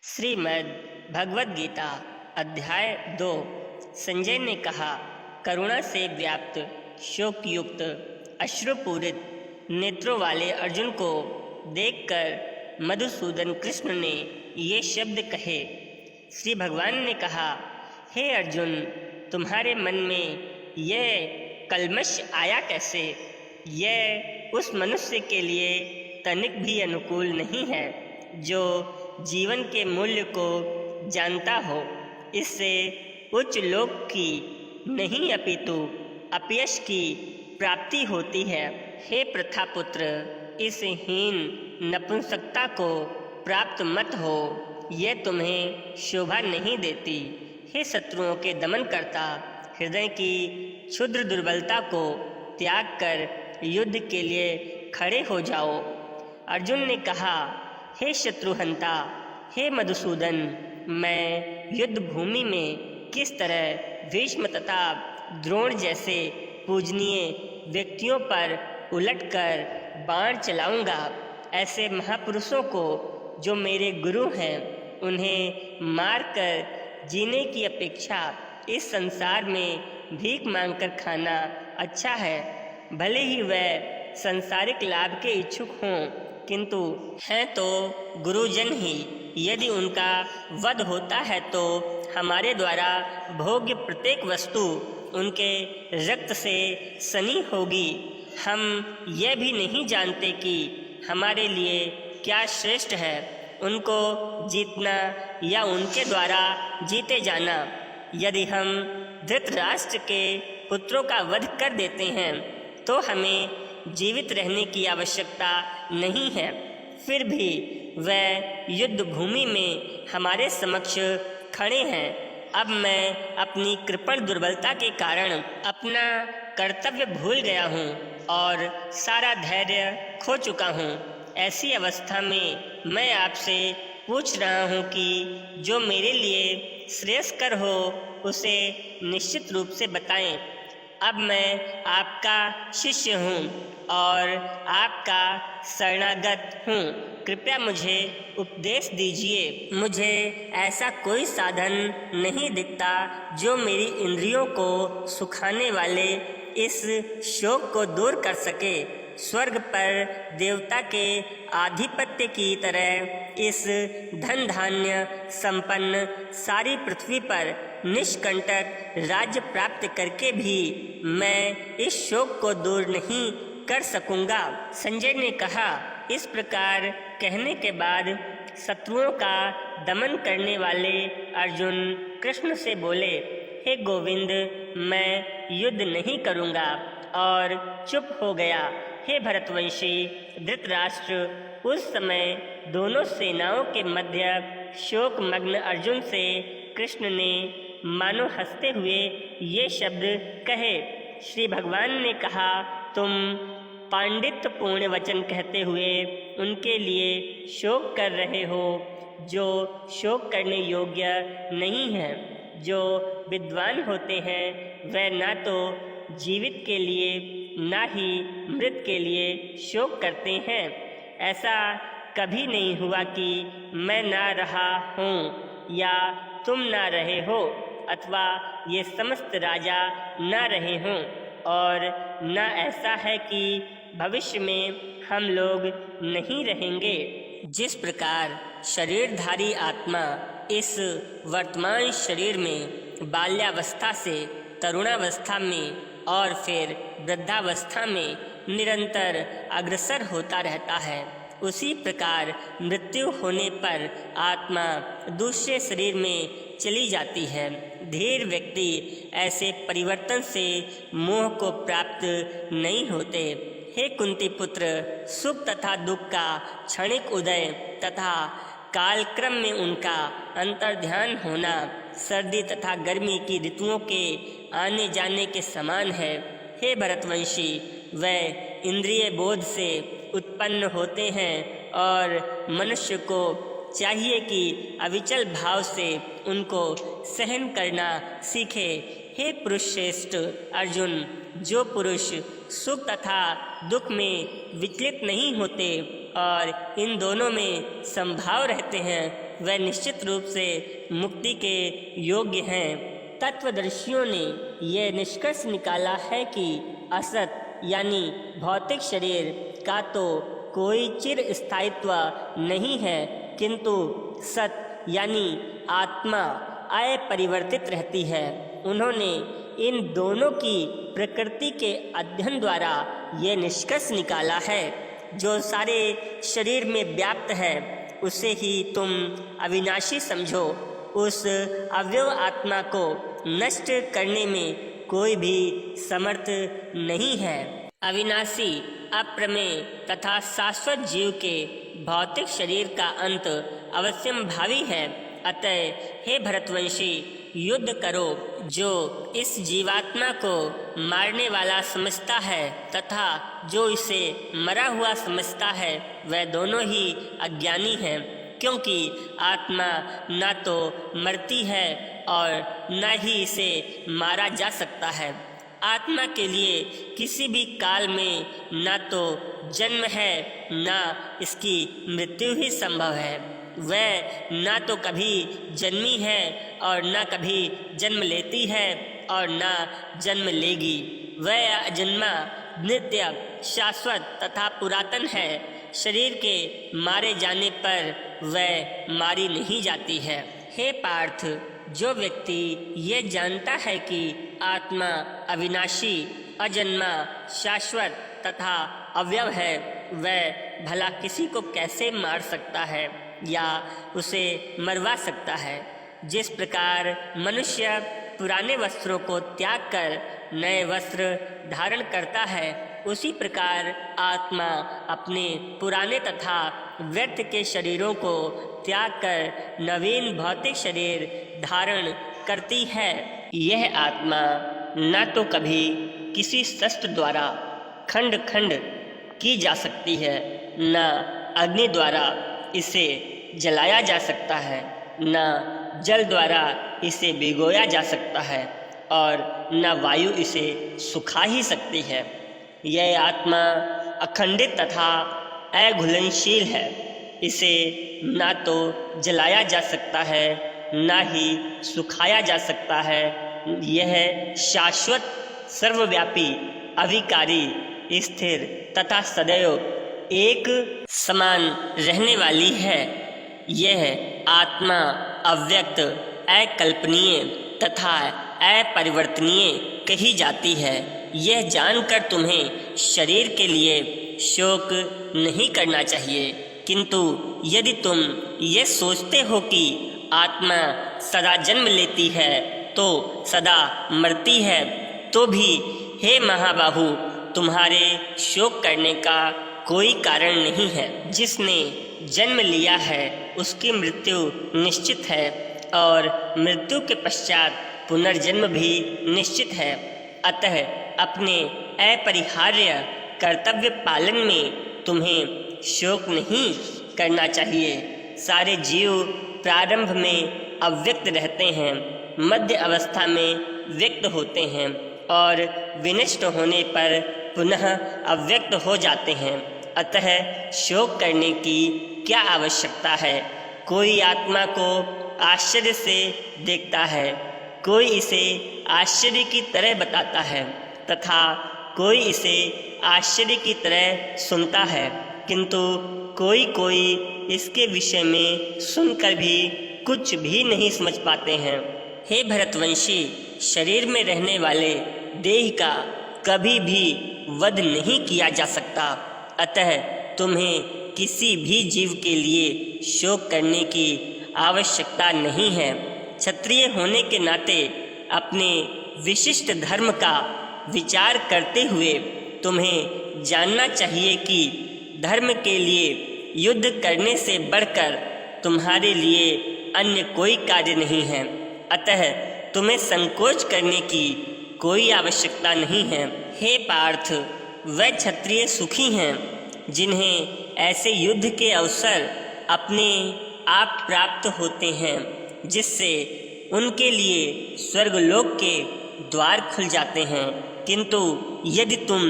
श्रीमद् भगवद गीता अध्याय 2। संजय ने कहा, करुणा से व्याप्त शोकयुक्त अश्रुपूरित नेत्रों वाले अर्जुन को देखकर मधुसूदन कृष्ण ने ये शब्द कहे। श्री भगवान ने कहा, हे अर्जुन, तुम्हारे मन में यह कल्मश आया कैसे? यह उस मनुष्य के लिए तनिक भी अनुकूल नहीं है जो जीवन के मूल्य को जानता हो। इससे उच्च लोक की नहीं अपितु अपयश की प्राप्ति होती है। हे प्रथापुत्र, इस हीन नपुंसकता को प्राप्त मत हो, यह तुम्हें शोभा नहीं देती। हे शत्रुओं के दमन करता, हृदय की क्षुद्र दुर्बलता को त्याग कर युद्ध के लिए खड़े हो जाओ। अर्जुन ने कहा, हे शत्रुहंता, हे मधुसूदन, मैं युद्ध भूमि में किस तरह भीष्म तथा द्रोण जैसे पूजनीय व्यक्तियों पर उलटकर बाण चलाऊंगा? ऐसे महापुरुषों को जो मेरे गुरु हैं, उन्हें मारकर जीने की अपेक्षा इस संसार में भीख मांगकर खाना अच्छा है। भले ही वह सांसारिक लाभ के इच्छुक हों, किंतु हैं तो गुरुजन ही। यदि उनका वध होता है तो हमारे द्वारा भोग्य प्रत्येक वस्तु उनके रक्त से सनी होगी। हम यह भी नहीं जानते कि हमारे लिए क्या श्रेष्ठ है, उनको जीतना या उनके द्वारा जीते जाना। यदि हम धृतराष्ट्र के पुत्रों का वध कर देते हैं तो हमें जीवित रहने की आवश्यकता नहीं है। फिर भी वह युद्ध भूमि में हमारे समक्ष खड़े हैं। अब मैं अपनी कृपण दुर्बलता के कारण अपना कर्तव्य भूल गया हूँ और सारा धैर्य खो चुका हूँ। ऐसी अवस्था में मैं आपसे पूछ रहा हूँ कि जो मेरे लिए श्रेयस्कर हो उसे निश्चित रूप से बताएं। अब मैं आपका शिष्य हूँ और आपका शरणागत हूँ। कृपया मुझे उपदेश दीजिए। मुझे ऐसा कोई साधन नहीं दिखता जो मेरी इंद्रियों को सुखाने वाले इस शोक को दूर कर सके। स्वर्ग पर देवता के आधिपत्य की तरह इस धन धान्य संपन्न सारी पृथ्वी पर निष्कंटक राज्य प्राप्त करके भी मैं इस शोक को दूर नहीं कर सकूंगा। संजय ने कहा, इस प्रकार कहने के बाद शत्रुओं का दमन करने वाले अर्जुन कृष्ण से बोले, हे गोविंद, मैं युद्ध नहीं करूंगा, और चुप हो गया। हे भरतवंशी धृतराष्ट्र, उस समय दोनों सेनाओं के मध्य शोकमग्न अर्जुन से कृष्ण ने मानो हंसते हुए ये शब्द कहे। श्री भगवान ने कहा, तुम पांडित्यपूर्ण वचन कहते हुए उनके लिए शोक कर रहे हो जो शोक करने योग्य नहीं है। जो विद्वान होते हैं वह ना तो जीवित के लिए ना ही मृत के लिए शोक करते हैं। ऐसा कभी नहीं हुआ कि मैं ना रहा हूँ या तुम ना रहे हो, अथवा ये समस्त राजा ना रहे हों, और न ऐसा है कि भविष्य में हम लोग नहीं रहेंगे। जिस प्रकार शरीरधारी आत्मा इस वर्तमान शरीर में बाल्यावस्था से तरुणावस्था में और फिर वृद्धावस्था में निरंतर अग्रसर होता रहता है, उसी प्रकार मृत्यु होने पर आत्मा दूसरे शरीर में चली जाती है। धीर व्यक्ति ऐसे परिवर्तन से मोह को प्राप्त नहीं होते। हे कुंती पुत्र, सुख तथा दुख का क्षणिक उदय तथा कालक्रम में उनका अंतर्ध्यान होना सर्दी तथा गर्मी की ऋतुओं के आने जाने के समान है। हे भरतवंशी, वह इंद्रिय बोध से उत्पन्न होते हैं और मनुष्य को चाहिए कि अविचल भाव से उनको सहन करना सीखे। हे पुरुष श्रेष्ठ अर्जुन, जो पुरुष सुख तथा दुख में विचलित नहीं होते और इन दोनों में संभाव रहते हैं, वे निश्चित रूप से मुक्ति के योग्य हैं। तत्वदर्शियों ने यह निष्कर्ष निकाला है कि असत यानी भौतिक शरीर का तो कोई चिर स्थायित्व नहीं है, किंतु सत यानी आत्मा अपरिवर्तित रहती है। उन्होंने इन दोनों की प्रकृति के अध्ययन द्वारा ये निष्कर्ष निकाला है, जो सारे शरीर में व्याप्त है उसे ही तुम अविनाशी समझो। उस अव्यव आत्मा को नष्ट करने में कोई भी समर्थ नहीं है। अविनाशी, अप्रमेय तथा शाश्वत जीव के भौतिक शरीर का अंत अवश्यंभावी है। अतः हे भरतवंशी, युद्ध करो। जो इस जीवात्मा को मारने वाला समझता है तथा जो इसे मरा हुआ समझता है, वह दोनों ही अज्ञानी हैं, क्योंकि आत्मा न तो मरती है और न ही इसे मारा जा सकता है। आत्मा के लिए किसी भी काल में न तो जन्म है न इसकी मृत्यु ही संभव है। वह न तो कभी जन्मी है और न कभी जन्म लेती है और न जन्म लेगी। वह अजन्मा, नित्य, शाश्वत तथा पुरातन है। शरीर के मारे जाने पर वह मारी नहीं जाती है। हे पार्थ, जो व्यक्ति ये जानता है कि आत्मा अविनाशी, अजन्मा, शाश्वत तथा अव्यव है, वह भला किसी को कैसे मार सकता है या उसे मरवा सकता है। जिस प्रकार मनुष्य पुराने वस्त्रों को त्याग कर नए वस्त्र धारण करता है, उसी प्रकार आत्मा अपने पुराने तथा व्यर्थ के शरीरों को त्याग कर नवीन भौतिक शरीर धारण करती है। यह आत्मा न तो कभी किसी शस्त्र द्वारा खंड खंड की जा सकती है, न अग्नि द्वारा इसे जलाया जा सकता है, न जल द्वारा इसे भिगोया जा सकता है और न वायु इसे सुखा ही सकती है। यह आत्मा अखंडित तथा अघुलनशील है। इसे न तो जलाया जा सकता है, न ही सुखाया जा सकता है। यह शाश्वत, सर्वव्यापी, अविकारी, स्थिर तथा सदैव एक समान रहने वाली है। यह आत्मा अव्यक्त, अकल्पनीय तथा अपरिवर्तनीय कही जाती है। यह जानकर तुम्हें शरीर के लिए शोक नहीं करना चाहिए, किंतु यदि तुम ये सोचते हो कि आत्मा सदा जन्म लेती है तो सदा मरती है, तो भी हे महाबाहु, तुम्हारे शोक करने का कोई कारण नहीं है। जिसने जन्म लिया है उसकी मृत्यु निश्चित है और मृत्यु के पश्चात पुनर्जन्म भी निश्चित है। अतः अपने अपरिहार्य कर्तव्य पालन में तुम्हें शोक नहीं करना चाहिए। सारे जीव प्रारंभ में अव्यक्त रहते हैं, मध्य अवस्था में व्यक्त होते हैं और विनष्ट होने पर पुनः अव्यक्त हो जाते हैं। अतः शोक करने की क्या आवश्यकता है। कोई आत्मा को आश्चर्य से देखता है, कोई इसे आश्चर्य की तरह बताता है तथा कोई इसे आश्चर्य की तरह सुनता है, किंतु कोई कोई इसके विषय में सुनकर भी कुछ भी नहीं समझ पाते हैं। हे भरतवंशी, शरीर में रहने वाले देह का कभी भी वध नहीं किया जा सकता। अतः तुम्हें किसी भी जीव के लिए शोक करने की आवश्यकता नहीं है। क्षत्रिय होने के नाते अपने विशिष्ट धर्म का विचार करते हुए तुम्हें जानना चाहिए कि धर्म के लिए युद्ध करने से बढ़कर तुम्हारे लिए अन्य कोई कार्य नहीं है। अतः तुम्हें संकोच करने की कोई आवश्यकता नहीं है। हे पार्थ, वह क्षत्रिय सुखी हैं जिन्हें ऐसे युद्ध के अवसर अपने आप प्राप्त होते हैं, जिससे उनके लिए स्वर्गलोक के द्वार खुल जाते हैं। किंतु यदि तुम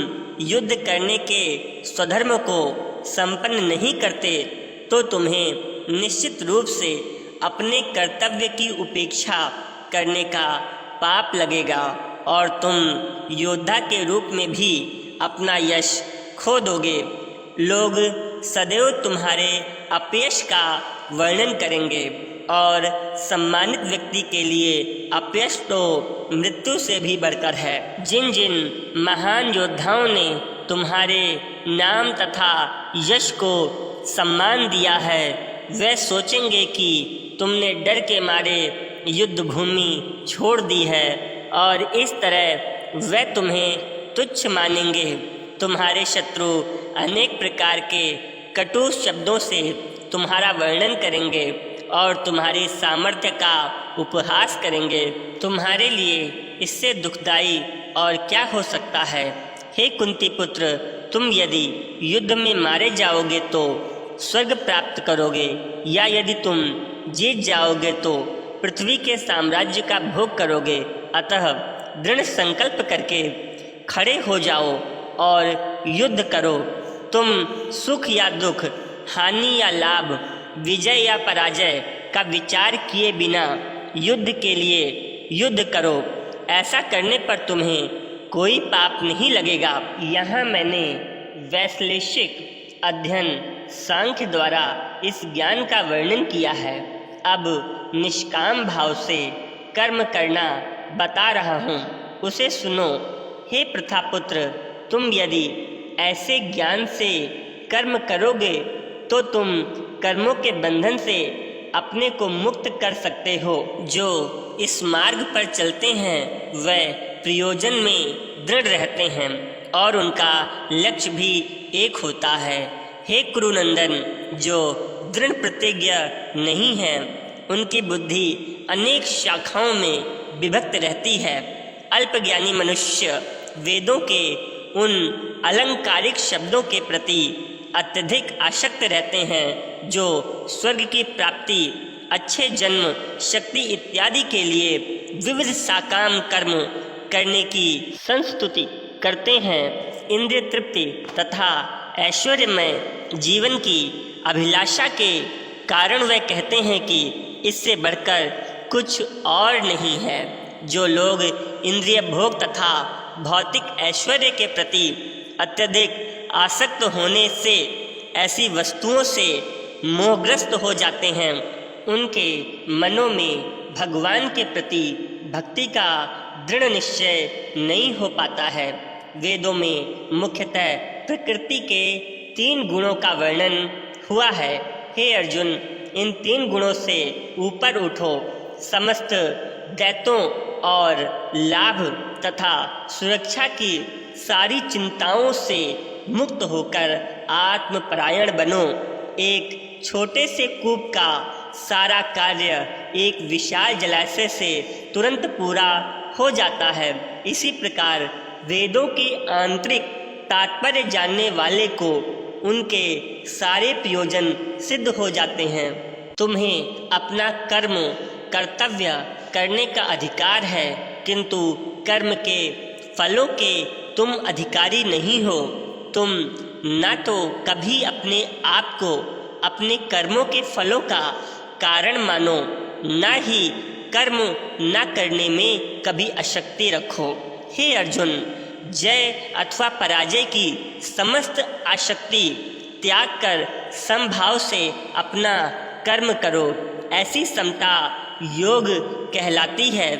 युद्ध करने के स्वधर्म को संपन्न नहीं करते तो तुम्हें निश्चित रूप से अपने कर्तव्य की उपेक्षा करने का पाप लगेगा और तुम योद्धा के रूप में भी अपना यश खो दोगे। लोग सदैव तुम्हारे अपयश का वर्णन करेंगे और सम्मानित व्यक्ति के लिए अपयश तो मृत्यु से भी बढ़कर है। जिन जिन महान योद्धाओं ने तुम्हारे नाम तथा यश को सम्मान दिया है वे सोचेंगे कि तुमने डर के मारे युद्ध भूमि छोड़ दी है और इस तरह वे तुम्हें तुच्छ मानेंगे। तुम्हारे शत्रु अनेक प्रकार के कटु शब्दों से तुम्हारा वर्णन करेंगे और तुम्हारे सामर्थ्य का उपहास करेंगे। तुम्हारे लिए इससे दुखदाई और क्या हो सकता है। हे कुंती पुत्र, तुम यदि युद्ध में मारे जाओगे तो स्वर्ग प्राप्त करोगे, या यदि तुम जीत जाओगे तो पृथ्वी के साम्राज्य का भोग करोगे। अतः दृढ़ संकल्प करके खड़े हो जाओ और युद्ध करो। तुम सुख या दुख, हानि या लाभ, विजय या पराजय का विचार किए बिना युद्ध के लिए युद्ध करो। ऐसा करने पर तुम्हें कोई पाप नहीं लगेगा। यहाँ मैंने वैश्लेषिक अध्ययन सांख्य द्वारा इस ज्ञान का वर्णन किया है। अब निष्काम भाव से कर्म करना बता रहा हूँ, उसे सुनो। हे प्रथापुत्र, तुम यदि ऐसे ज्ञान से कर्म करोगे तो तुम कर्मों के बंधन से अपने को मुक्त कर सकते हो। जो इस मार्ग पर चलते हैं वे प्रयोजन में दृढ़ रहते हैं और उनका लक्ष्य भी एक होता है। हे कुरुनंदन, जो दृढ़ प्रतिज्ञ नहीं है उनकी बुद्धि अनेक शाखाओं में विभक्त रहती है। अल्पज्ञानी मनुष्य वेदों के उन अलंकारिक शब्दों के प्रति अत्यधिक आसक्त रहते हैं जो स्वर्ग की प्राप्ति, अच्छे जन्म, शक्ति इत्यादि के लिए विविध साकाम कर्म करने की संस्तुति करते हैं। इंद्रिय तृप्ति तथा ऐश्वर्यमय जीवन की अभिलाषा के कारण वे कहते हैं कि इससे बढ़कर कुछ और नहीं है। जो लोग इंद्रिय भोग तथा भौतिक ऐश्वर्य के प्रति अत्यधिक आसक्त होने से ऐसी वस्तुओं से मोहग्रस्त हो जाते हैं, उनके मनों में भगवान के प्रति भक्ति का दृढ़ निश्चय नहीं हो पाता है। वेदों में मुख्यतः प्रकृति के 3 गुणों का वर्णन हुआ है। हे अर्जुन, इन 3 गुणों से ऊपर उठो। समस्त दैत्यों और लाभ तथा सुरक्षा की सारी चिंताओं से मुक्त होकर आत्मपरायण बनो। एक छोटे से कूप का सारा कार्य एक विशाल जलाशय से तुरंत पूरा हो जाता है। इसी प्रकार वेदों के आंतरिक तात्पर्य जानने वाले को उनके सारे प्रयोजन सिद्ध हो जाते हैं। तुम्हें अपना कर्म कर्तव्य करने का अधिकार है, किंतु कर्म के फलों के तुम अधिकारी नहीं हो। तुम न तो कभी अपने आप को अपने कर्मों के फलों का कारण मानो, न ही कर्म न करने में कभी आसक्ति रखो। हे अर्जुन, जय अथवा पराजय की समस्त आसक्ति त्याग कर समभाव से अपना कर्म करो। ऐसी समता योग कहलाती है।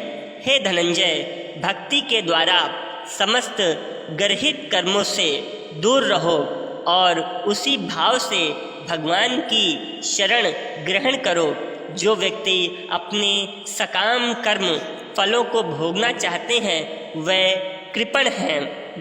हे धनंजय, भक्ति के द्वारा समस्त गर्हित कर्मों से दूर रहो और उसी भाव से भगवान की शरण ग्रहण करो। जो व्यक्ति अपने सकाम कर्म फलों को भोगना चाहते हैं वे कृपण हैं।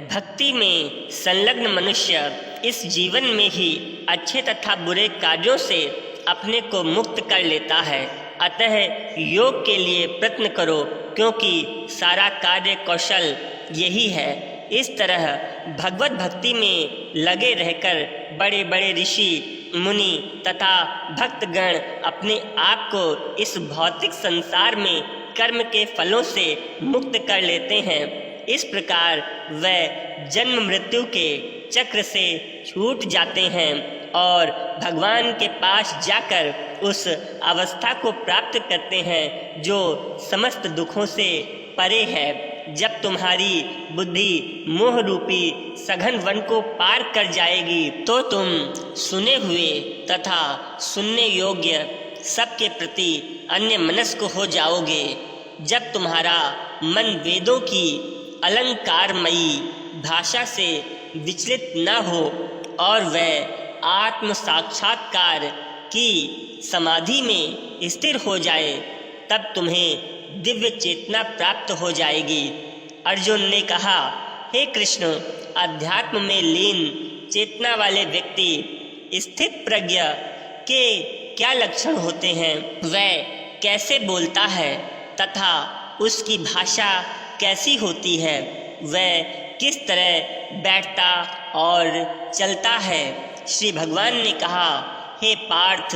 भक्ति में संलग्न मनुष्य इस जीवन में ही अच्छे तथा बुरे कार्यों से अपने को मुक्त कर लेता है। अतः योग के लिए प्रयत्न करो, क्योंकि सारा कार्य कौशल यही है। इस तरह भगवत भक्ति में लगे रहकर बड़े बड़े ऋषि मुनि तथा भक्तगण अपने आप को इस भौतिक संसार में कर्म के फलों से मुक्त कर लेते हैं। इस प्रकार वे जन्म मृत्यु के चक्र से छूट जाते हैं और भगवान के पास जाकर उस अवस्था को प्राप्त करते हैं जो समस्त दुखों से परे है। जब तुम्हारी बुद्धि मोह रूपी सघन वन को पार कर जाएगी तो तुम सुने हुए तथा सुनने योग्य सबके प्रति अन्य मनस्क हो जाओगे। जब तुम्हारा मन वेदों की अलंकारमयी भाषा से विचलित न हो और वह आत्म साक्षात्कार की समाधि में स्थिर हो जाए, तब तुम्हें दिव्य चेतना प्राप्त हो जाएगी। अर्जुन ने कहा, हे कृष्ण, अध्यात्म में लीन चेतना वाले व्यक्ति स्थित प्रज्ञ के क्या लक्षण होते हैं? वह कैसे बोलता है तथा उसकी भाषा कैसी होती है? वह किस तरह बैठता और चलता है? श्री भगवान ने कहा, हे पार्थ,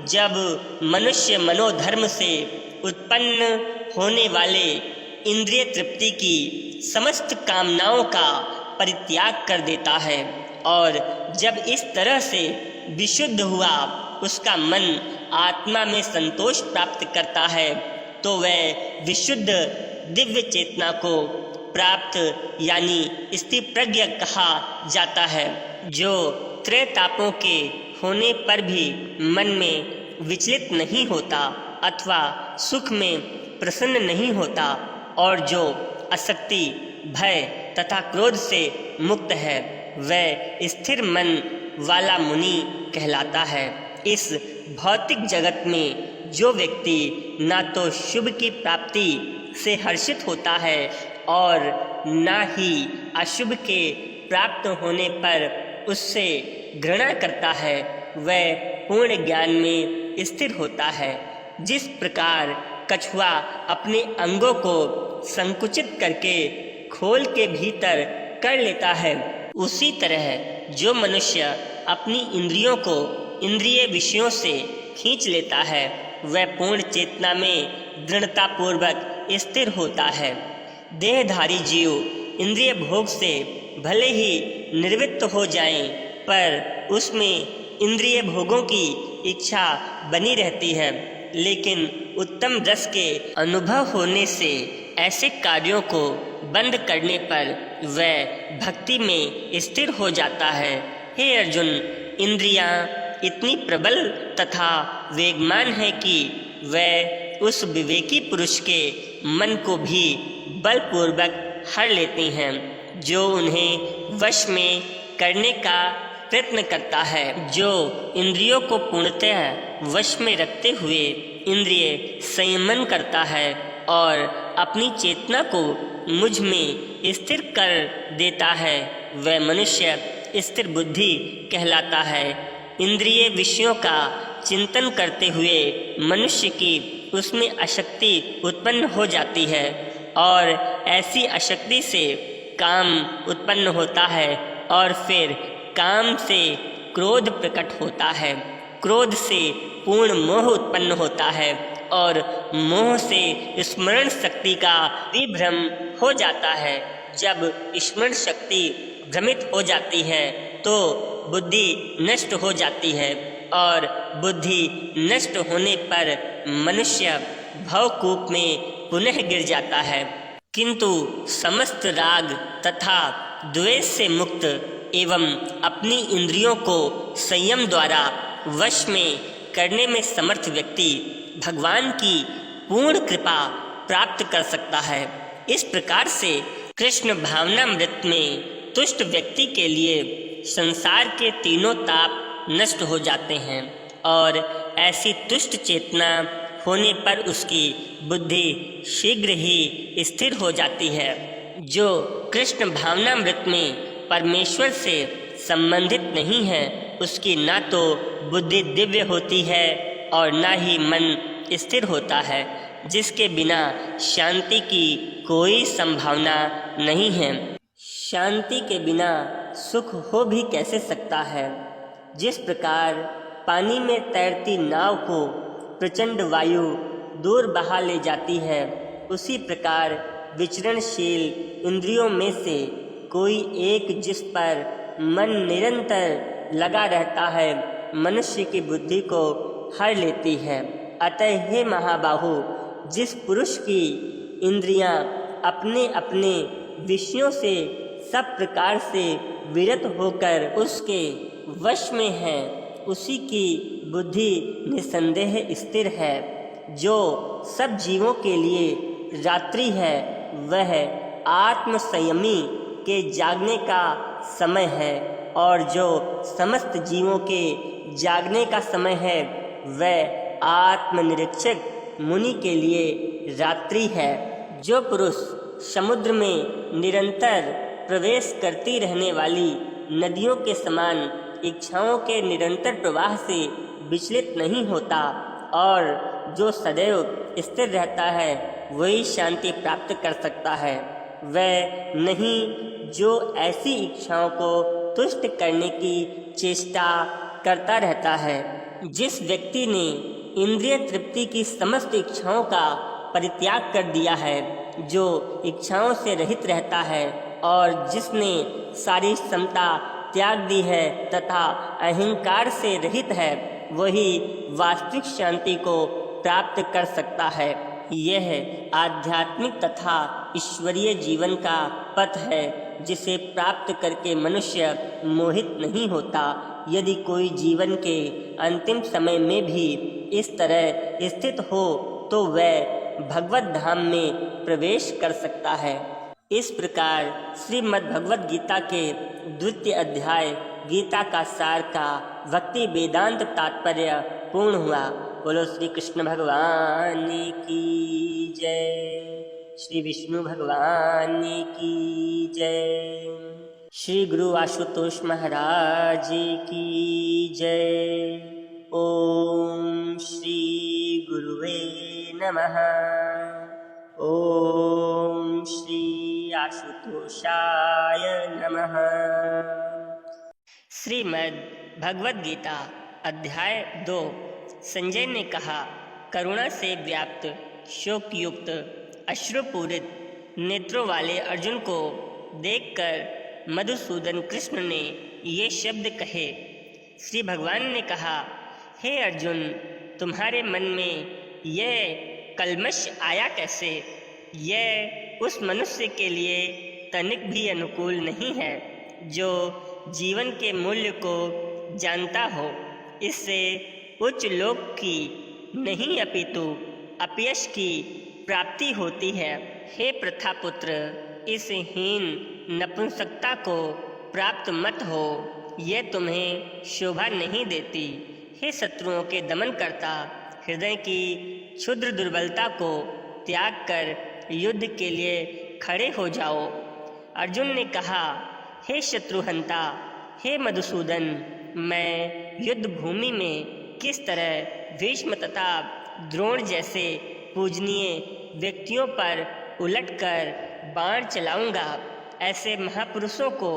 जब मनुष्य मनोधर्म से उत्पन्न होने वाले इंद्रिय तृप्ति की समस्त कामनाओं का परित्याग कर देता है और जब इस तरह से विशुद्ध हुआ उसका मन आत्मा में संतोष प्राप्त करता है, तो वह विशुद्ध दिव्य चेतना को प्राप्त यानी स्थिर प्रज्ञ कहा जाता है, जो त्रैतापों के होने पर भी मन में विचलित नहीं होता अथवा सुख में प्रसन्न नहीं होता और जो आसक्ति, भय तथा क्रोध से मुक्त है, वह स्थिर मन वाला मुनि कहलाता है। इस भौतिक जगत में जो व्यक्ति ना तो शुभ की प्राप्ति से हर्षित होता है और ना ही अशुभ के प्राप्त होने पर उससे घृणा करता है, वह पूर्ण ज्ञान में स्थिर होता है। जिस प्रकार कछुआ अपने अंगों को संकुचित करके खोल के भीतर कर लेता है, उसी तरह जो मनुष्य अपनी इंद्रियों को इंद्रिय विषयों से खींच लेता है, वह पूर्ण चेतना में दृढ़तापूर्वक स्थिर होता है। देहधारी जीव इंद्रिय भोग से भले ही निवृत्त हो जाएं, पर उसमें इंद्रिय भोगों की इच्छा बनी रहती है। लेकिन उत्तम रस के अनुभव होने से ऐसे कार्यों को बंद करने पर वह भक्ति में स्थिर हो जाता है। हे अर्जुन, इंद्रियां इतनी प्रबल तथा वेगमान है कि वह उस विवेकी पुरुष के मन को भी बलपूर्वक हर लेती हैं, जो उन्हें वश में करने का प्रयत्न करता है। जो इंद्रियों को पूर्णतः वश में रखते हुए इंद्रिय संयमन करता है और अपनी चेतना को मुझ में स्थिर कर देता है, वह मनुष्य स्थिर बुद्धि कहलाता है। इंद्रिय विषयों का चिंतन करते हुए मनुष्य की उसमें आसक्ति उत्पन्न हो जाती है और ऐसी आसक्ति से काम उत्पन्न होता है और फिर काम से क्रोध प्रकट होता है। क्रोध से पूर्ण मोह उत्पन्न होता है और मोह से स्मरण शक्ति का विभ्रम हो जाता है। जब स्मरण शक्ति भ्रमित हो जाती है तो बुद्धि नष्ट हो जाती है और बुद्धि नष्ट होने पर मनुष्य भवकूप में पुनः गिर जाता है। किंतु समस्त राग तथा द्वेष से मुक्त एवं अपनी इंद्रियों को संयम द्वारा वश में करने में समर्थ व्यक्ति भगवान की पूर्ण कृपा प्राप्त कर सकता है। इस प्रकार से कृष्ण भावनामृत में तुष्ट व्यक्ति के लिए संसार के तीनों ताप नष्ट हो जाते हैं और ऐसी तुष्ट चेतना होने पर उसकी बुद्धि शीघ्र ही स्थिर हो जाती है। जो कृष्ण भावनामृत में परमेश्वर से संबंधित नहीं है, उसकी ना तो बुद्धि दिव्य होती है और ना ही मन स्थिर होता है, जिसके बिना शांति की कोई संभावना नहीं है। शांति के बिना सुख हो भी कैसे सकता है? जिस प्रकार पानी में तैरती नाव को प्रचंड वायु दूर बहा ले जाती है, उसी प्रकार विचरणशील इंद्रियों में से कोई एक जिस पर मन निरंतर लगा रहता है, मनुष्य की बुद्धि को हर लेती है। अतः हे महाबाहु, जिस पुरुष की इंद्रियां अपने अपने विषयों से सब प्रकार से विरत होकर उसके वश में है, उसी की बुद्धि निसंदेह स्थिर है। जो सब जीवों के लिए रात्रि है, वह आत्म संयमी के जागने का समय है, और जो समस्त जीवों के जागने का समय है, वह आत्मनिरीक्षक मुनि के लिए रात्रि है। जो पुरुष समुद्र में निरंतर प्रवेश करती रहने वाली नदियों के समान इच्छाओं के निरंतर प्रवाह से विचलित नहीं होता और जो सदैव स्थिर रहता है, वही शांति प्राप्त कर सकता है। वह नहीं जो ऐसी इच्छाओं को तुष्ट करने की चेष्टा करता रहता है। जिस व्यक्ति ने इंद्रिय तृप्ति की समस्त इच्छाओं का परित्याग कर दिया है, जो इच्छाओं से रहित रहता है, और जिसने सारी समता त्याग दी है तथा अहंकार से रहित है, वही वास्तविक शांति को प्राप्त कर सकता है। यह आध्यात्मिक तथा ईश्वरीय जीवन का पथ है, जिसे प्राप्त करके मनुष्य मोहित नहीं होता। यदि कोई जीवन के अंतिम समय में भी इस तरह स्थित हो तो वह भगवत धाम में प्रवेश कर सकता है। इस प्रकार श्रीमद् भगवत गीता के द्वितीय अध्याय गीता का सार का भक्ति वेदांत तात्पर्य पूर्ण हुआ। बोलो श्री कृष्ण भगवान की जय, श्री विष्णु भगवान की जय, श्री गुरु आशुतोष महाराज की जय। ओम श्री गुरुवे नमः। ओम श्री आशुतोषाय नमः। श्रीमद् भगवद गीता अध्याय 2। संजय ने कहा, करुणा से व्याप्त शोक युक्त अश्रुपूरित नेत्रों वाले अर्जुन को देखकर मधुसूदन कृष्ण ने ये शब्द कहे। श्री भगवान ने कहा, हे अर्जुन, तुम्हारे मन में यह कल्मश आया कैसे? यह उस मनुष्य के लिए तनिक भी अनुकूल नहीं है जो जीवन के मूल्य को जानता हो। इससे उच्च लोक की नहीं अपितु अपयश की प्राप्ति होती है। हे प्रथापुत्र, इस हीन नपुंसकता को प्राप्त मत हो, यह तुम्हें शोभा नहीं देती। हे शत्रुओं के दमन करता, हृदय की क्षुद्र दुर्बलता को त्याग कर युद्ध के लिए खड़े हो जाओ। अर्जुन ने कहा, हे शत्रुहंता, हे मधुसूदन, मैं युद्ध भूमि में किस तरह भीष्म तथा द्रोण जैसे पूजनीय व्यक्तियों पर उलटकर बाण चलाऊंगा? ऐसे महापुरुषों को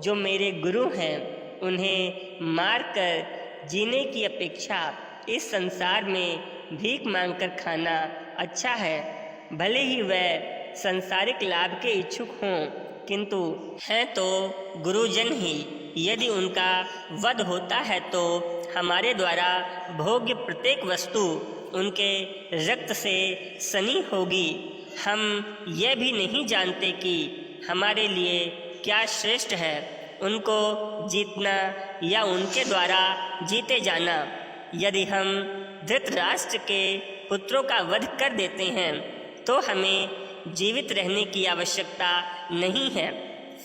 जो मेरे गुरु हैं, उन्हें मारकर जीने की अपेक्षा इस संसार में भीख मांगकर खाना अच्छा है। भले ही वह सांसारिक लाभ के इच्छुक हों, किंतु हैं तो गुरुजन ही। यदि उनका वध होता है तो हमारे द्वारा भोग्य प्रत्येक वस्तु उनके रक्त से सनी होगी। हम यह भी नहीं जानते कि हमारे लिए क्या श्रेष्ठ है, उनको जीतना या उनके द्वारा जीते जाना। यदि हम धृतराष्ट्र के पुत्रों का वध कर देते हैं तो हमें जीवित रहने की आवश्यकता नहीं है।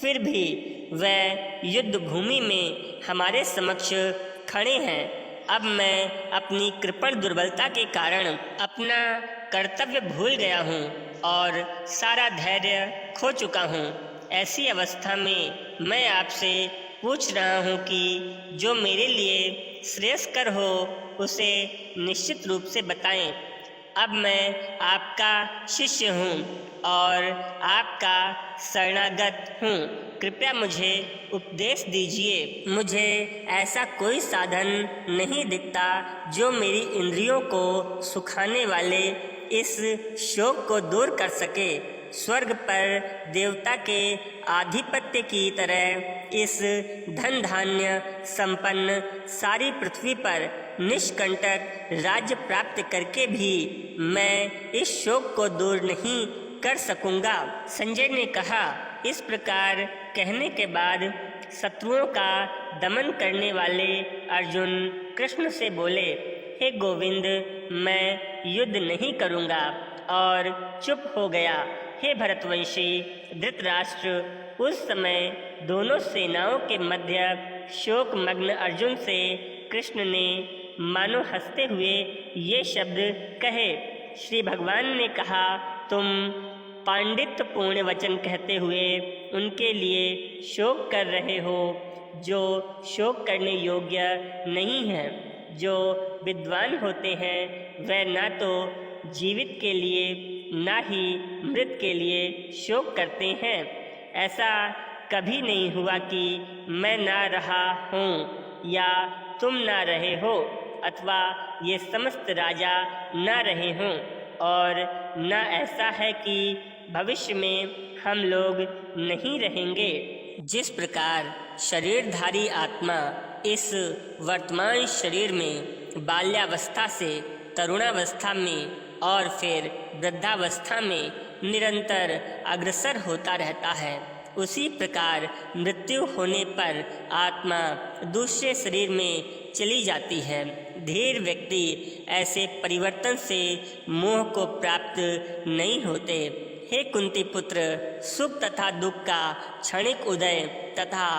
फिर भी वह युद्ध भूमि में हमारे समक्ष खड़े हैं। अब मैं अपनी कृपण दुर्बलता के कारण अपना कर्तव्य भूल गया हूँ और सारा धैर्य खो चुका हूँ। ऐसी अवस्था में मैं आपसे पूछ रहा हूँ कि जो मेरे लिए श्रेयस्कर हो उसे निश्चित रूप से बताएं। अब मैं आपका शिष्य हूँ और आपका शरणागत हूँ। कृपया मुझे उपदेश दीजिए। मुझे ऐसा कोई साधन नहीं दिखता जो मेरी इंद्रियों को सुखाने वाले इस शोक को दूर कर सके। स्वर्ग पर देवता के आधिपत्य की तरह इस धन धान्य संपन्न सारी पृथ्वी पर निष्कंटक राज्य प्राप्त करके भी मैं इस शोक को दूर नहीं कर सकूंगा। संजय ने कहा, इस प्रकार कहने के बाद शत्रुओं का दमन करने वाले अर्जुन कृष्ण से बोले, हे गोविंद, मैं युद्ध नहीं करूंगा, और चुप हो गया। हे भरतवंशी धृतराष्ट्र, उस समय दोनों सेनाओं के मध्य शोकमग्न अर्जुन से कृष्ण ने मानो हंसते हुए ये शब्द कहे। श्री भगवान ने कहा, तुम पांडित्यपूर्ण वचन कहते हुए उनके लिए शोक कर रहे हो जो शोक करने योग्य नहीं है। जो विद्वान होते हैं वह ना तो जीवित के लिए ना ही मृत के लिए शोक करते हैं। ऐसा कभी नहीं हुआ कि मैं ना रहा हूँ या तुम ना रहे हो, अथवा ये समस्त राजा ना रहे हों, और न ऐसा है कि भविष्य में हम लोग नहीं रहेंगे। जिस प्रकार शरीरधारी आत्मा इस वर्तमान शरीर में बाल्यावस्था से तरुणावस्था में और फिर वृद्धावस्था में निरंतर अग्रसर होता रहता है, उसी प्रकार मृत्यु होने पर आत्मा दूसरे शरीर में चली जाती है। धीर व्यक्ति ऐसे परिवर्तन से मोह को प्राप्त नहीं होते। हे कुंती पुत्र, सुख तथा दुख का क्षणिक उदय तथा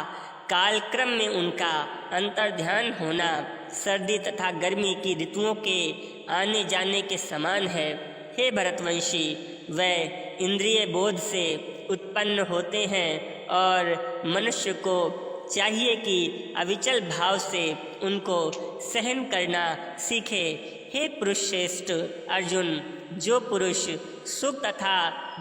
कालक्रम में उनका अंतर्ध्यान होना सर्दी तथा गर्मी की ऋतुओं के आने जाने के समान है। हे भरतवंशी, वह इंद्रिय बोध से उत्पन्न होते हैं और मनुष्य को चाहिए कि अविचल भाव से उनको सहन करना सीखे। हे पुरुष श्रेष्ठ अर्जुन, जो पुरुष सुख तथा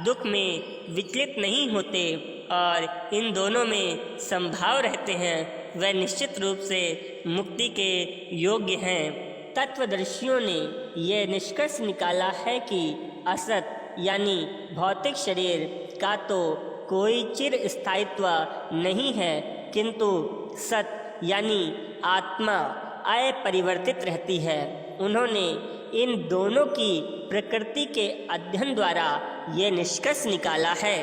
दुख में विचलित नहीं होते और इन दोनों में संभाव रहते हैं, वह निश्चित रूप से मुक्ति के योग्य हैं। तत्वदर्शियों ने यह निष्कर्ष निकाला है कि असत यानी भौतिक शरीर का तो कोई चिर स्थायित्व नहीं है, किंतु सत यानी आत्मा अपरिवर्तित रहती है। उन्होंने इन दोनों की प्रकृति के अध्ययन द्वारा ये निष्कर्ष निकाला है,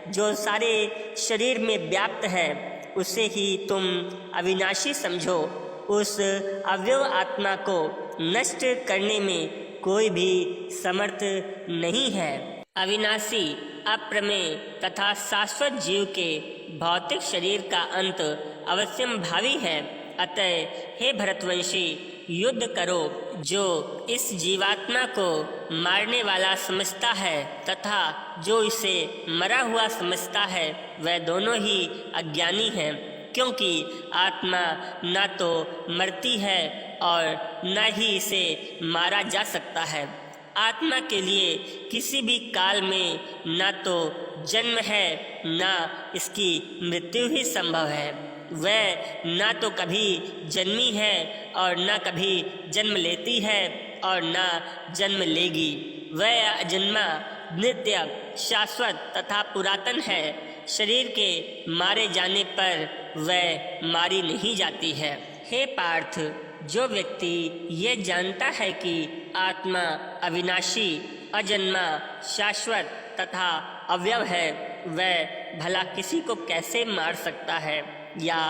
जो सारे शरीर में व्याप्त है उसे ही तुम अविनाशी समझो। उस अव्यव आत्मा को नष्ट करने में कोई भी समर्थ नहीं है। अविनाशी, अप्रमेय तथा शाश्वत जीव के भौतिक शरीर का अंत अवश्यम भावी है। अतः हे भरतवंशी, युद्ध करो। जो इस जीवात्मा को मारने वाला समझता है तथा जो इसे मरा हुआ समझता है, वह दोनों ही अज्ञानी हैं, क्योंकि आत्मा ना तो मरती है और न ही इसे मारा जा सकता है। आत्मा के लिए किसी भी काल में ना तो जन्म है ना इसकी मृत्यु ही संभव है। वह ना तो कभी जन्मी है और ना कभी जन्म लेती है और ना जन्म लेगी। वह अजन्मा, नित्य, शाश्वत तथा पुरातन है। शरीर के मारे जाने पर वह मारी नहीं जाती है। हे पार्थ, जो व्यक्ति ये जानता है कि आत्मा अविनाशी, अजन्मा, शाश्वत तथा अव्यव है, वह भला किसी को कैसे मार सकता है या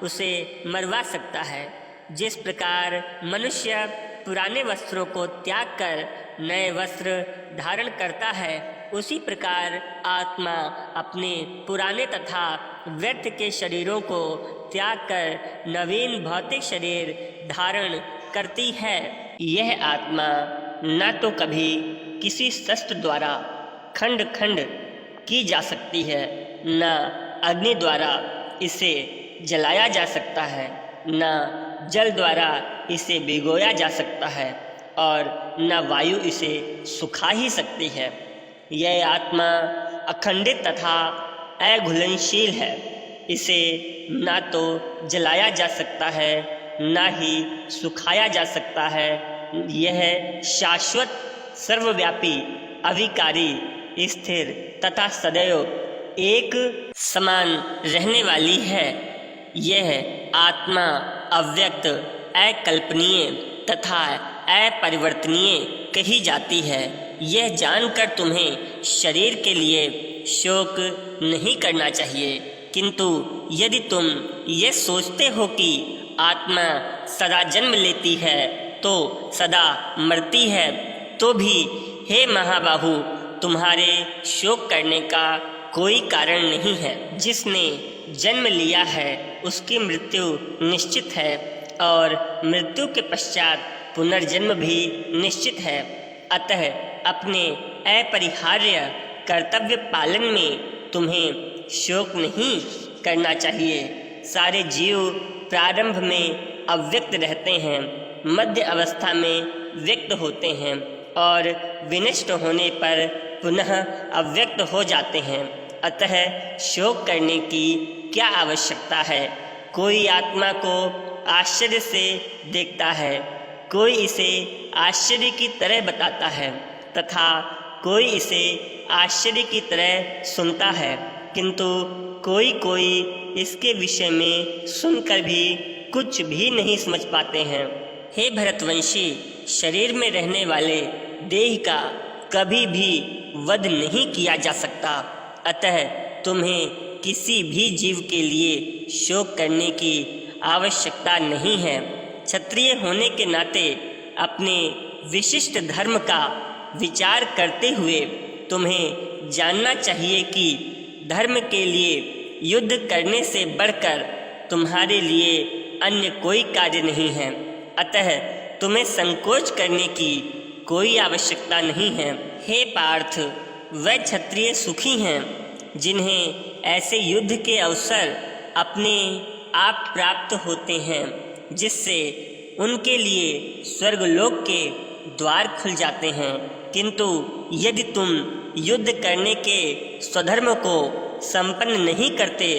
उसे मरवा सकता है। जिस प्रकार मनुष्य पुराने वस्त्रों को त्याग कर नए वस्त्र धारण करता है, उसी प्रकार आत्मा अपने पुराने तथा व्यर्थ के शरीरों को त्याग कर नवीन भौतिक शरीर धारण करती है। यह आत्मा न तो कभी किसी शस्त्र द्वारा खंड खंड की जा सकती है, न अग्नि द्वारा इसे जलाया जा सकता है, न जल द्वारा इसे भिगोया जा सकता है और न वायु इसे सुखा ही सकती है। यह आत्मा अखंडित तथा अघुलनशील है। इसे ना तो जलाया जा सकता है, ना ही सुखाया जा सकता है। यह शाश्वत, सर्वव्यापी, अविकारी, स्थिर तथा सदैव एक समान रहने वाली है। यह आत्मा अव्यक्त, अकल्पनीय तथा अपरिवर्तनीय कही जाती है। यह जानकर तुम्हें शरीर के लिए शोक नहीं करना चाहिए, किंतु यदि तुम ये सोचते हो कि आत्मा सदा जन्म लेती है तो सदा मरती है, तो भी हे महाबाहु, तुम्हारे शोक करने का कोई कारण नहीं है। जिसने जन्म लिया है उसकी मृत्यु निश्चित है और मृत्यु के पश्चात पुनर्जन्म भी निश्चित है। अतः अपने अपरिहार्य कर्तव्य पालन में तुम्हें शोक नहीं करना चाहिए। सारे जीव प्रारंभ में अव्यक्त रहते हैं, मध्य अवस्था में व्यक्त होते हैं और विनष्ट होने पर पुनः अव्यक्त हो जाते हैं। अतः शोक करने की क्या आवश्यकता है? कोई आत्मा को आश्चर्य से देखता है, कोई इसे आश्चर्य की तरह बताता है तथा कोई इसे आश्चर्य की तरह सुनता है, किंतु कोई इसके विषय में सुनकर भी कुछ भी नहीं समझ पाते हैं। हे भरतवंशी, शरीर में रहने वाले देह का कभी भी वध नहीं किया जा सकता। अतः तुम्हें किसी भी जीव के लिए शोक करने की आवश्यकता नहीं है। क्षत्रिय होने के नाते अपने विशिष्ट धर्म का विचार करते हुए तुम्हें जानना चाहिए कि धर्म के लिए युद्ध करने से बढ़कर तुम्हारे लिए अन्य कोई कार्य नहीं है। अतः तुम्हें संकोच करने की कोई आवश्यकता नहीं है। हे पार्थ, वह क्षत्रिय सुखी हैं जिन्हें ऐसे युद्ध के अवसर अपने आप प्राप्त होते हैं, जिससे उनके लिए स्वर्गलोक के द्वार खुल जाते हैं। किंतु यदि तुम युद्ध करने के स्वधर्म को संपन्न नहीं करते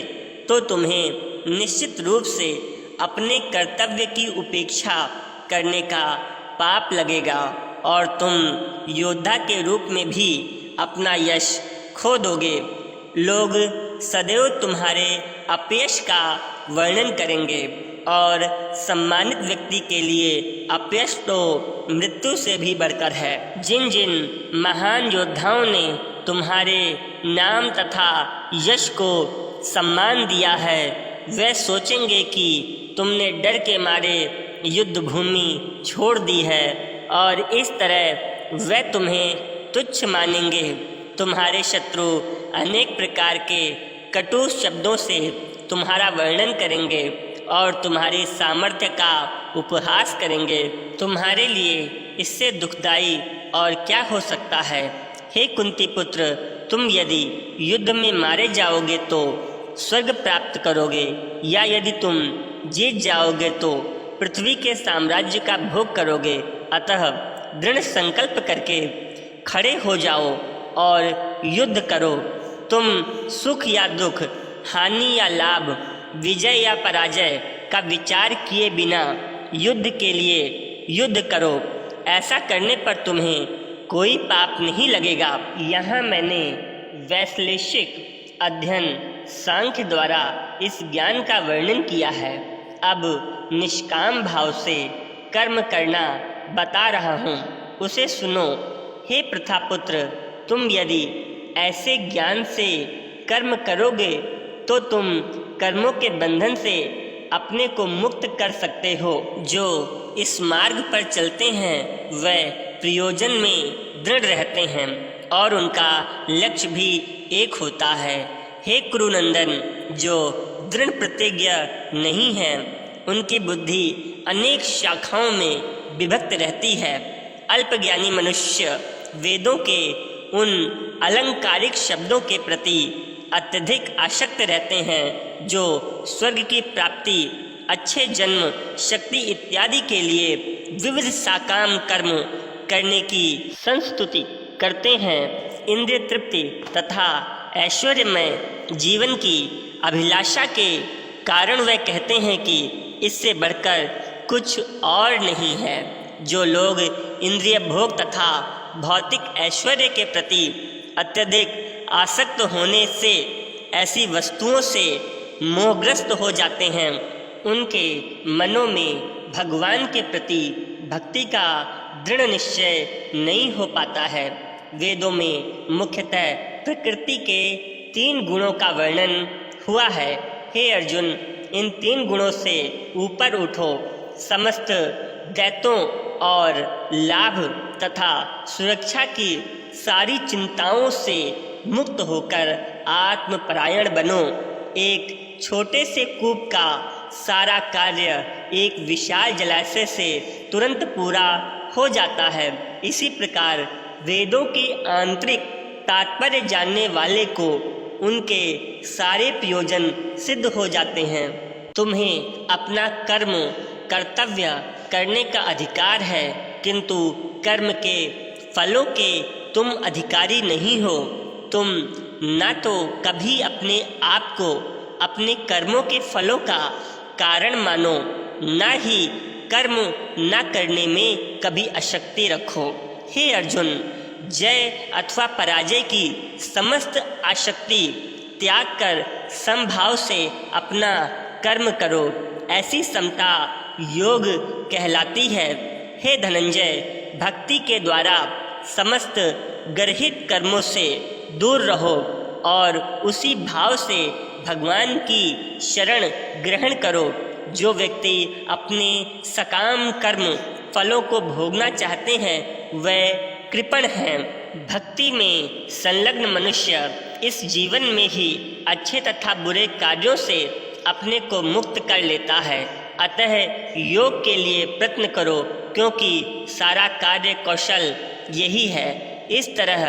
तो तुम्हें निश्चित रूप से अपने कर्तव्य की उपेक्षा करने का पाप लगेगा और तुम योद्धा के रूप में भी अपना यश खो दोगे। लोग सदैव तुम्हारे अपयश का वर्णन करेंगे और सम्मानित व्यक्ति के लिए अपयश तो मृत्यु से भी बढ़कर है। जिन जिन महान योद्धाओं ने तुम्हारे नाम तथा यश को सम्मान दिया है, वे सोचेंगे कि तुमने डर के मारे युद्ध भूमि छोड़ दी है और इस तरह वे तुम्हें तुच्छ मानेंगे। तुम्हारे शत्रु अनेक प्रकार के कटु शब्दों से तुम्हारा वर्णन करेंगे और तुम्हारे सामर्थ्य का उपहास करेंगे। तुम्हारे लिए इससे दुखदाई और क्या हो सकता है? हे कुंती पुत्र, तुम यदि युद्ध में मारे जाओगे तो स्वर्ग प्राप्त करोगे, या यदि तुम जीत जाओगे तो पृथ्वी के साम्राज्य का भोग करोगे। अतः दृढ़ संकल्प करके खड़े हो जाओ और युद्ध करो। तुम सुख या दुख, हानि या लाभ, विजय या पराजय का विचार किए बिना युद्ध के लिए युद्ध करो। ऐसा करने पर तुम्हें कोई पाप नहीं लगेगा। यहाँ मैंने वैश्लेषिक अध्ययन सांख्य द्वारा इस ज्ञान का वर्णन किया है। अब निष्काम भाव से कर्म करना बता रहा हूँ, उसे सुनो। हे प्रथापुत्र, तुम यदि ऐसे ज्ञान से कर्म करोगे तो तुम कर्मों के बंधन से अपने को मुक्त कर सकते हो। जो इस मार्ग पर चलते हैं वे प्रयोजन में दृढ़ रहते हैं और उनका लक्ष्य भी एक होता है। हे कुरुनंदन, जो दृढ़ प्रतिज्ञ नहीं है उनकी बुद्धि अनेक शाखाओं में विभक्त रहती है। अल्पज्ञानी मनुष्य वेदों के उन अलंकारिक शब्दों के प्रति अत्यधिक आसक्त रहते हैं जो स्वर्ग की प्राप्ति, अच्छे जन्म, शक्ति इत्यादि के लिए विविध साकाम कर्म करने की संस्तुति करते हैं। इंद्रिय तृप्ति तथा ऐश्वर्यमय जीवन की अभिलाषा के कारण वे कहते हैं कि इससे बढ़कर कुछ और नहीं है। जो लोग इंद्रिय भोग तथा भौतिक ऐश्वर्य के प्रति अत्यधिक आसक्त होने से ऐसी वस्तुओं से मोहग्रस्त हो जाते हैं, उनके मनों में भगवान के प्रति भक्ति का दृढ़ निश्चय नहीं हो पाता है। वेदों में मुख्यतः प्रकृति के 3 गुणों का वर्णन हुआ है। हे अर्जुन, इन 3 गुणों से ऊपर उठो, समस्त दैत्यों और लाभ तथा सुरक्षा की सारी चिंताओं से मुक्त होकर आत्मपरायण बनो। एक छोटे से कूप का सारा कार्य एक विशाल जलाशय से तुरंत पूरा हो जाता है। इसी प्रकार वेदों के आंतरिक तात्पर्य जानने वाले को उनके सारे प्रयोजन सिद्ध हो जाते हैं। तुम्हें अपना कर्म कर्तव्य करने का अधिकार है, किंतु कर्म के फलों के तुम अधिकारी नहीं हो। तुम न तो कभी अपने आप को अपने कर्मों के फलों का कारण मानो, न ही कर्म न करने में कभी आसक्ति रखो। हे अर्जुन, जय अथवा पराजय की समस्त आसक्ति त्याग कर समभाव से अपना कर्म करो। ऐसी समता योग कहलाती है। हे धनंजय, भक्ति के द्वारा समस्त गर्हित कर्मों से दूर रहो और उसी भाव से भगवान की शरण ग्रहण करो। जो व्यक्ति अपने सकाम कर्म फलों को भोगना चाहते हैं वह कृपण हैं। भक्ति में संलग्न मनुष्य इस जीवन में ही अच्छे तथा बुरे कार्यों से अपने को मुक्त कर लेता है। अतः योग के लिए प्रयत्न करो, क्योंकि सारा कार्य कौशल यही है। इस तरह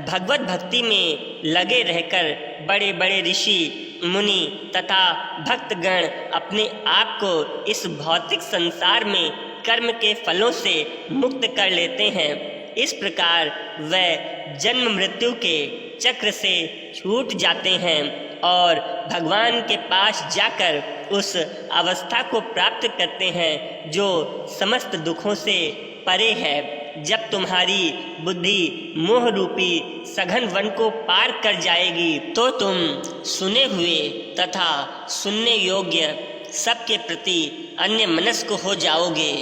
भगवत भक्ति में लगे रहकर बड़े बड़े ऋषि मुनि तथा भक्तगण अपने आप को इस भौतिक संसार में कर्म के फलों से मुक्त कर लेते हैं। इस प्रकार वह जन्म मृत्यु के चक्र से छूट जाते हैं और भगवान के पास जाकर उस अवस्था को प्राप्त करते हैं जो समस्त दुखों से परे है। जब तुम्हारी बुद्धि मोह रूपी सघन वन को पार कर जाएगी तो तुम सुने हुए तथा सुनने योग्य सबके प्रति अन्य मनस्क हो जाओगे।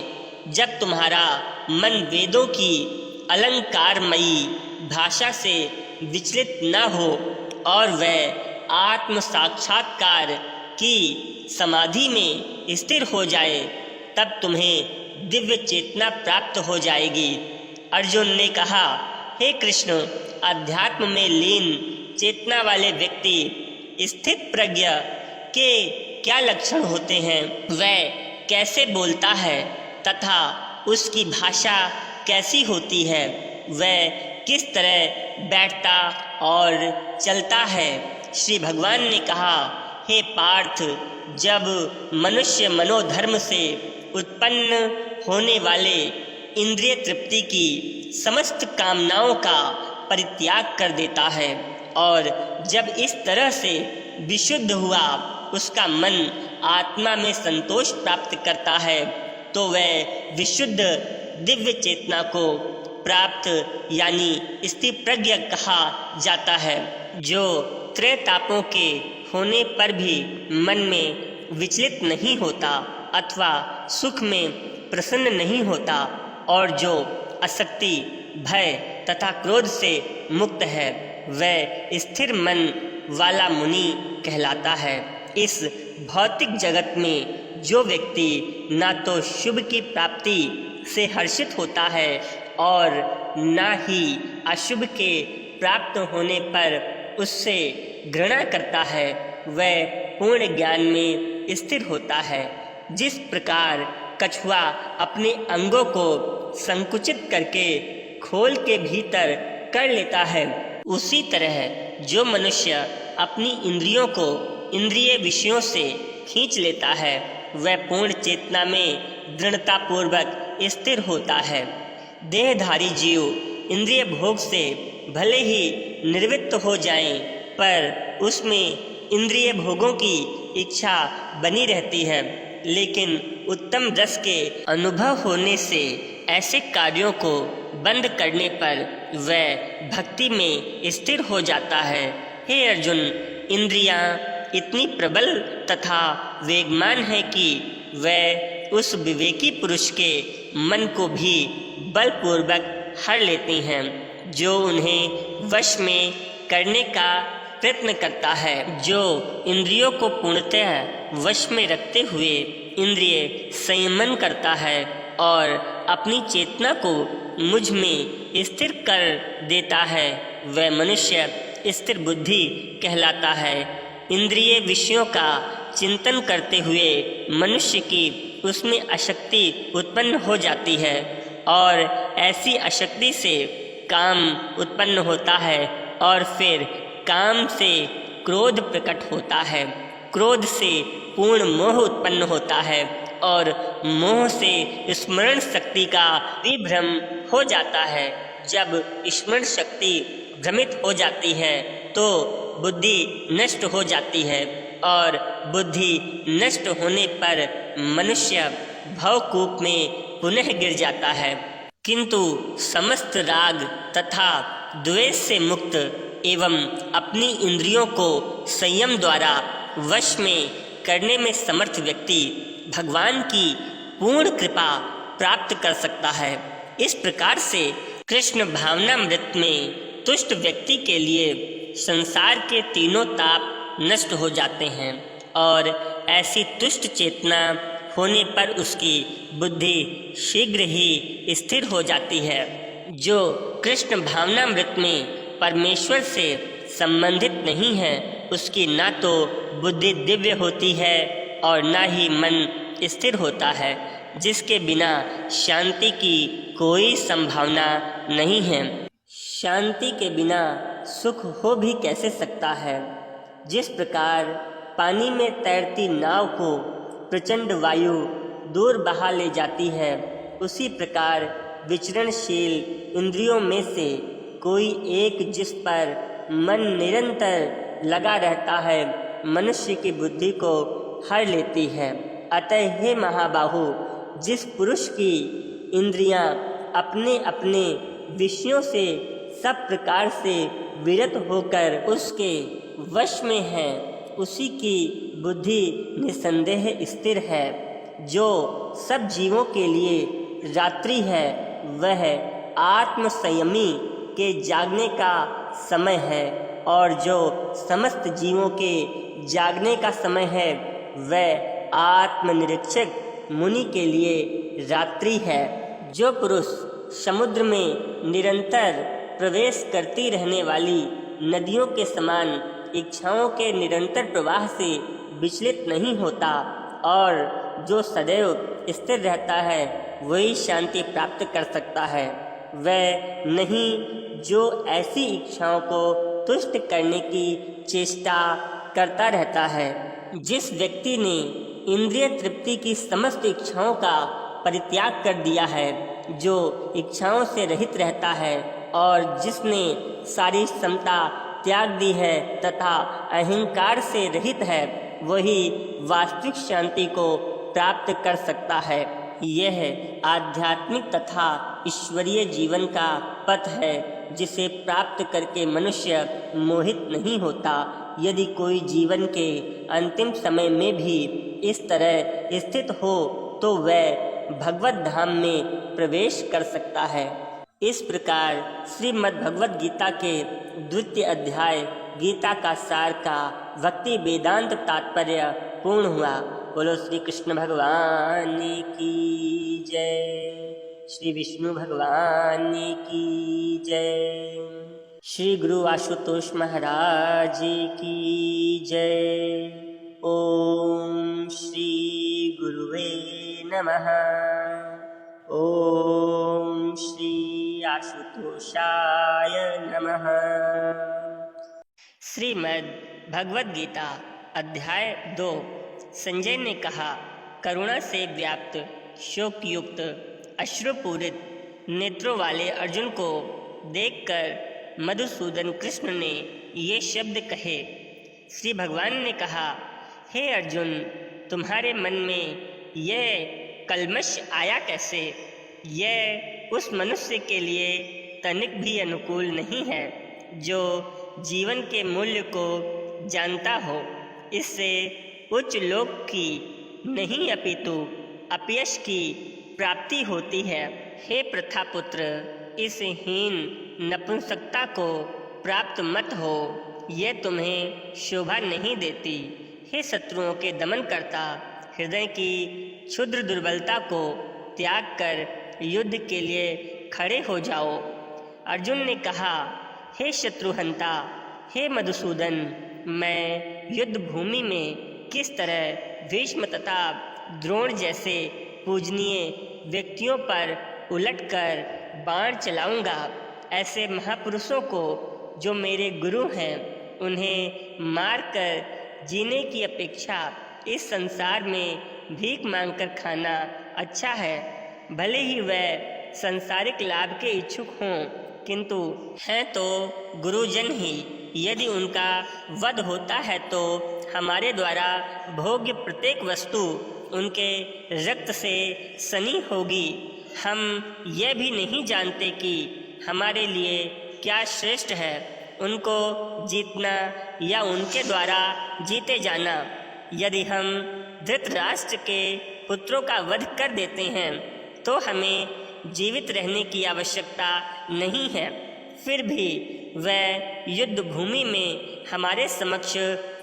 जब तुम्हारा मन वेदों की अलंकारमयी भाषा से विचलित न हो और वह आत्म साक्षात्कार की समाधि में स्थिर हो जाए, तब तुम्हें दिव्य चेतना प्राप्त हो जाएगी। अर्जुन ने कहा, हे कृष्ण, अध्यात्म में लीन चेतना वाले व्यक्ति स्थित प्रज्ञ के क्या लक्षण होते हैं, वह कैसे बोलता है तथा उसकी भाषा कैसी होती है, वह किस तरह बैठता और चलता है। श्री भगवान ने कहा, हे पार्थ, जब मनुष्य मनोधर्म से उत्पन्न होने वाले इंद्रिय तृप्ति की समस्त कामनाओं का परित्याग कर देता है और जब इस तरह से विशुद्ध हुआ उसका मन आत्मा में संतोष प्राप्त करता है, तो वह विशुद्ध दिव्य चेतना को प्राप्त यानी स्थिर प्रज्ञ कहा जाता है, जो त्रैतापों के होने पर भी मन में विचलित नहीं होता अथवा सुख में प्रसन्न नहीं होता और जो आसक्ति, भय तथा क्रोध से मुक्त है, वह स्थिर मन वाला मुनि कहलाता है। इस भौतिक जगत में जो व्यक्ति ना तो शुभ की प्राप्ति से हर्षित होता है और ना ही अशुभ के प्राप्त होने पर उससे घृणा करता है, वह पूर्ण ज्ञान में स्थिर होता है। जिस प्रकार कछुआ अपने अंगों को संकुचित करके खोल के भीतर कर लेता है, उसी तरह जो मनुष्य अपनी इंद्रियों को इंद्रिय विषयों से खींच लेता है, वह पूर्ण चेतना में दृढ़तापूर्वक स्थिर होता है। देहधारी जीव इंद्रिय भोग से भले ही निवृत्त हो जाएं, पर उसमें इंद्रिय भोगों की इच्छा बनी रहती है। लेकिन उत्तम रस के अनुभव होने से ऐसे कार्यों को बंद करने पर वह भक्ति में स्थिर हो जाता है। हे अर्जुन, इंद्रियां, इतनी प्रबल तथा वेगमान है कि वह उस विवेकी पुरुष के मन को भी बलपूर्वक हर लेती हैं, जो उन्हें वश में करने का प्रयत्न करता है। जो इंद्रियों को पूर्णतः वश में रखते हुए इंद्रिय संयमन करता है और अपनी चेतना को मुझ में स्थिर कर देता है, वह मनुष्य स्थिर बुद्धि कहलाता है। इंद्रिय विषयों का चिंतन करते हुए मनुष्य की उसमें अशक्ति उत्पन्न हो जाती है और ऐसी अशक्ति से काम उत्पन्न होता है और फिर काम से क्रोध प्रकट होता है। क्रोध से पूर्ण मोह उत्पन्न होता है और मोह से स्मरण शक्ति का विभ्रम हो जाता है। जब स्मरण शक्ति भ्रमित हो जाती है तो बुद्धि नष्ट हो जाती है और बुद्धि नष्ट होने पर मनुष्य भवकूप में पुनः गिर जाता है। किंतु समस्त राग तथा द्वेष से मुक्त एवं अपनी इंद्रियों को संयम द्वारा वश में करने में समर्थ व्यक्ति भगवान की पूर्ण कृपा प्राप्त कर सकता है। इस प्रकार से कृष्ण भावनामृत में तुष्ट व्यक्ति के लिए संसार के तीनों ताप नष्ट हो जाते हैं और ऐसी तुष्ट चेतना होने पर उसकी बुद्धि शीघ्र ही स्थिर हो जाती है। जो कृष्ण भावनामृत में परमेश्वर से संबंधित नहीं है, उसकी ना तो बुद्धि दिव्य होती है और ना ही मन स्थिर होता है, जिसके बिना शांति की कोई संभावना नहीं है। शांति के बिना सुख हो भी कैसे सकता है। जिस प्रकार पानी में तैरती नाव को प्रचंड वायु दूर बहा ले जाती है, उसी प्रकार विचरणशील इंद्रियों में से कोई एक जिस पर मन निरंतर लगा रहता है, मनुष्य की बुद्धि को हर लेती है। अतः हे महाबाहु, जिस पुरुष की इंद्रियां अपने अपने विषयों से सब प्रकार से विरत होकर उसके वश में है, उसी की बुद्धि निसंदेह स्थिर है। जो सब जीवों के लिए रात्रि है, वह आत्म संयमी के जागने का समय है और जो समस्त जीवों के जागने का समय है, वह आत्मनिरीक्षक मुनि के लिए रात्रि है। जो पुरुष समुद्र में निरंतर प्रवेश करती रहने वाली नदियों के समान इच्छाओं के निरंतर प्रवाह से विचलित नहीं होता और जो सदैव स्थिर रहता है, वही शांति प्राप्त कर सकता है। वह नहीं जो ऐसी इच्छाओं को तुष्ट करने की चेष्टा करता रहता है। जिस व्यक्ति ने इंद्रिय तृप्ति की समस्त इच्छाओं का परित्याग कर दिया है, जो इच्छाओं से रहित रहता है और जिसने सारी समता त्याग दी है तथा अहंकार से रहित है, वही वास्तविक शांति को प्राप्त कर सकता है। यह आध्यात्मिक तथा ईश्वरीय जीवन का पथ है, जिसे प्राप्त करके मनुष्य मोहित नहीं होता। यदि कोई जीवन के अंतिम समय में भी इस तरह स्थित हो तो वह भगवत धाम में प्रवेश कर सकता है। इस प्रकार श्रीमद् भगवद गीता के द्वितीय अध्याय गीता का सार का भक्ति वेदांत तात्पर्य पूर्ण हुआ। बोलो श्री कृष्ण भगवान की जय, श्री विष्णु भगवान की जय, श्री गुरु आशुतोष महाराज की जय। ओम श्री गुरुवे नमः। ओम श्री आशुतोषाय नमः। श्रीमद् भगवद गीता अध्याय 2। संजय ने कहा, करुणा से व्याप्त शोक युक्त अश्रुपूरित नेत्रों वाले अर्जुन को देखकर मधुसूदन कृष्ण ने ये शब्द कहे। श्री भगवान ने कहा, हे अर्जुन, तुम्हारे मन में यह कल्मश आया कैसे? यह उस मनुष्य के लिए तनिक भी अनुकूल नहीं है जो जीवन के मूल्य को जानता हो इससे उच्च लोक की नहीं अपितु अपयश की प्राप्ति होती है। हे प्रथापुत्र, इस हीन नपुंसकता को प्राप्त मत हो, यह तुम्हें शोभा नहीं देती। हे शत्रुओं के दमन करता, हृदय की क्षुद्र दुर्बलता को त्याग कर युद्ध के लिए खड़े हो जाओ। अर्जुन ने कहा, हे शत्रुहंता, हे मधुसूदन, मैं युद्ध भूमि में किस तरह भीष्म तथा द्रोण जैसे पूजनीय व्यक्तियों पर उलटकर बाण चलाऊंगा। ऐसे महापुरुषों को जो मेरे गुरु हैं, उन्हें मारकर जीने की अपेक्षा इस संसार में भीख मांगकर खाना अच्छा है। भले ही वह सांसारिक लाभ के इच्छुक हों, किंतु हैं तो गुरुजन ही। यदि उनका वध होता है तो हमारे द्वारा भोग्य प्रत्येक वस्तु उनके रक्त से सनी होगी। हम यह भी नहीं जानते कि हमारे लिए क्या श्रेष्ठ है, उनको जीतना या उनके द्वारा जीते जाना। यदि हम धृतराष्ट्र के पुत्रों का वध कर देते हैं तो हमें जीवित रहने की आवश्यकता नहीं है। फिर भी वह युद्ध भूमि में हमारे समक्ष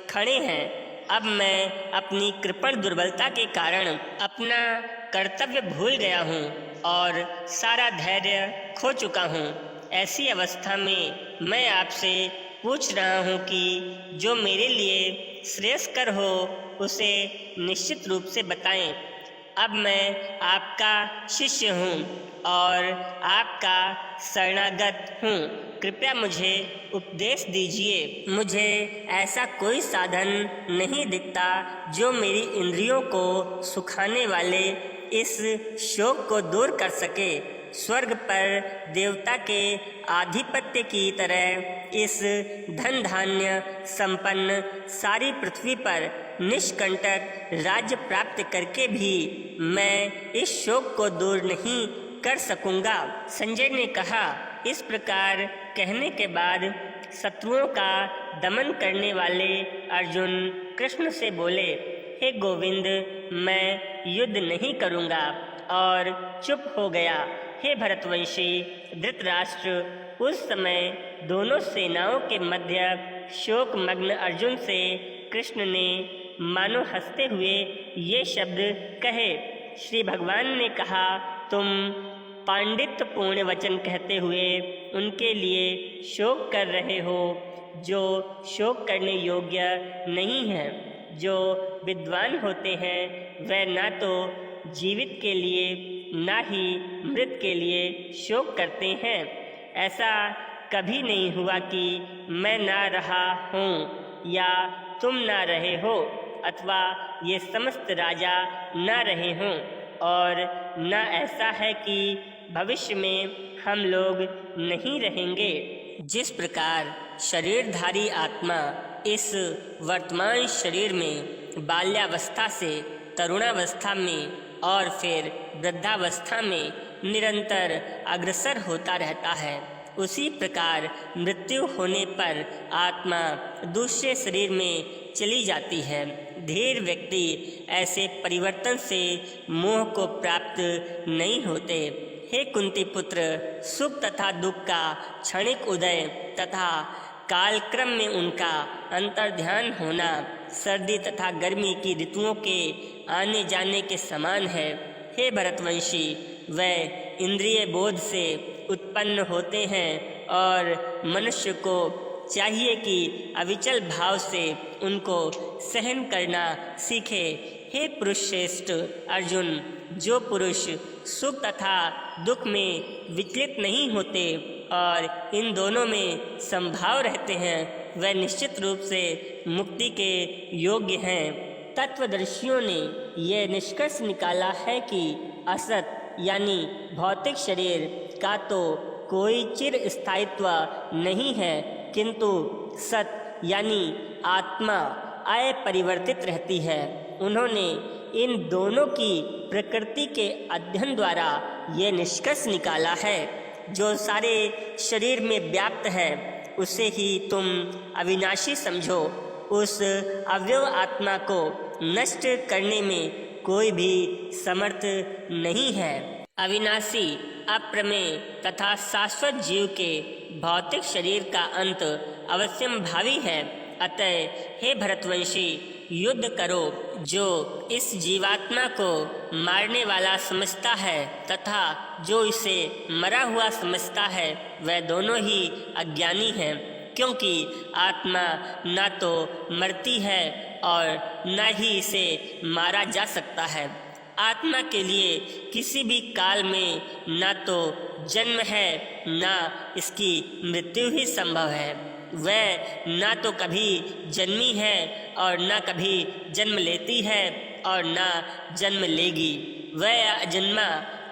खड़े हैं। अब मैं अपनी कृपण दुर्बलता के कारण अपना कर्तव्य भूल गया हूँ और सारा धैर्य खो चुका हूँ। ऐसी अवस्था में मैं आपसे पूछ रहा हूँ कि जो मेरे लिए श्रेयस्कर हो उसे निश्चित रूप से बताएं। अब मैं आपका शिष्य हूँ और आपका शरणागत हूँ। कृपया मुझे उपदेश दीजिए। मुझे ऐसा कोई साधन नहीं दिखता जो मेरी इंद्रियों को सुखाने वाले इस शोक को दूर कर सके। स्वर्ग पर देवता के आधिपत्य की तरह इस धन धान्य संपन्न सारी पृथ्वी पर निष्कंटक राज्य प्राप्त करके भी मैं इस शोक को दूर नहीं कर सकूंगा। संजय ने कहा, इस प्रकार कहने के बाद शत्रुओं का दमन करने वाले अर्जुन कृष्ण से बोले, हे गोविंद, मैं युद्ध नहीं करूंगा, और चुप हो गया। हे भरतवंशी धृतराष्ट्र, उस समय दोनों सेनाओं के मध्य शोकमग्न अर्जुन से कृष्ण ने मानो हंसते हुए ये शब्द कहे। श्री भगवान ने कहा, तुम पांडित्यपूर्ण वचन कहते हुए उनके लिए शोक कर रहे हो जो शोक करने योग्य नहीं है। जो विद्वान होते हैं वह ना तो जीवित के लिए ना ही मृत के लिए शोक करते हैं। ऐसा कभी नहीं हुआ कि मैं ना रहा हूँ या तुम ना रहे हो, अथवा ये समस्त राजा ना रहे हों, और न ऐसा है कि भविष्य में हम लोग नहीं रहेंगे। जिस प्रकार शरीरधारी आत्मा इस वर्तमान शरीर में बाल्यावस्था से तरुणावस्था में और फिर वृद्धावस्था में निरंतर अग्रसर होता रहता है, उसी प्रकार मृत्यु होने पर आत्मा दूसरे शरीर में चली जाती है। धीर व्यक्ति ऐसे परिवर्तन से मोह को प्राप्त नहीं होते। हे कुंती पुत्र, सुख तथा दुख का क्षणिक उदय तथा कालक्रम में उनका अंतर्ध्यान होना सर्दी तथा गर्मी की ऋतुओं के आने जाने के समान है। हे भरतवंशी, वह इंद्रिय बोध से उत्पन्न होते हैं और मनुष्य को चाहिए कि अविचल भाव से उनको सहन करना सीखे। हे पुरुष श्रेष्ठ अर्जुन, जो पुरुष सुख तथा दुख में विचलित नहीं होते और इन दोनों में संभाव रहते हैं, वह निश्चित रूप से मुक्ति के योग्य हैं। तत्वदर्शियों ने यह निष्कर्ष निकाला है कि असत यानी भौतिक शरीर का तो कोई चिर स्थायित्व नहीं है, किंतु सत यानी आत्मा अपरिवर्तित रहती है। उन्होंने इन दोनों की प्रकृति के अध्ययन द्वारा ये निष्कर्ष निकाला है, जो सारे शरीर में व्याप्त है उसे ही तुम अविनाशी समझो। उस अव्यव आत्मा को नष्ट करने में कोई भी समर्थ नहीं है। अविनाशी, अप्रमेय तथा शाश्वत जीव के भौतिक शरीर का अंत अवश्यंभावी है। अतः हे भरतवंशी, युद्ध करो। जो इस जीवात्मा को मारने वाला समझता है तथा जो इसे मरा हुआ समझता है, वह दोनों ही अज्ञानी हैं, क्योंकि आत्मा न तो मरती है और न ही इसे मारा जा सकता है। आत्मा के लिए किसी भी काल में न तो जन्म है न इसकी मृत्यु ही संभव है। वह न तो कभी जन्मी है और न कभी जन्म लेती है और न जन्म लेगी। वह अजन्मा,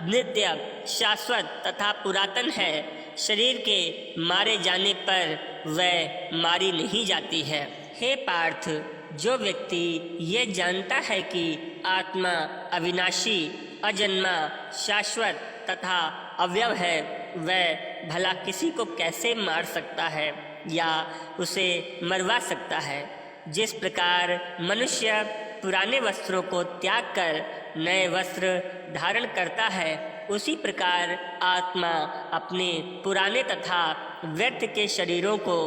नित्य, शाश्वत तथा पुरातन है। शरीर के मारे जाने पर वह मारी नहीं जाती है। हे पार्थ, जो व्यक्ति ये जानता है कि आत्मा अविनाशी, अजन्मा, शाश्वत तथा अव्यव है, वह भला किसी को कैसे मार सकता है या उसे मरवा सकता है। जिस प्रकार मनुष्य पुराने वस्त्रों को त्याग कर नए वस्त्र धारण करता है, उसी प्रकार आत्मा अपने पुराने तथा व्यर्थ के शरीरों को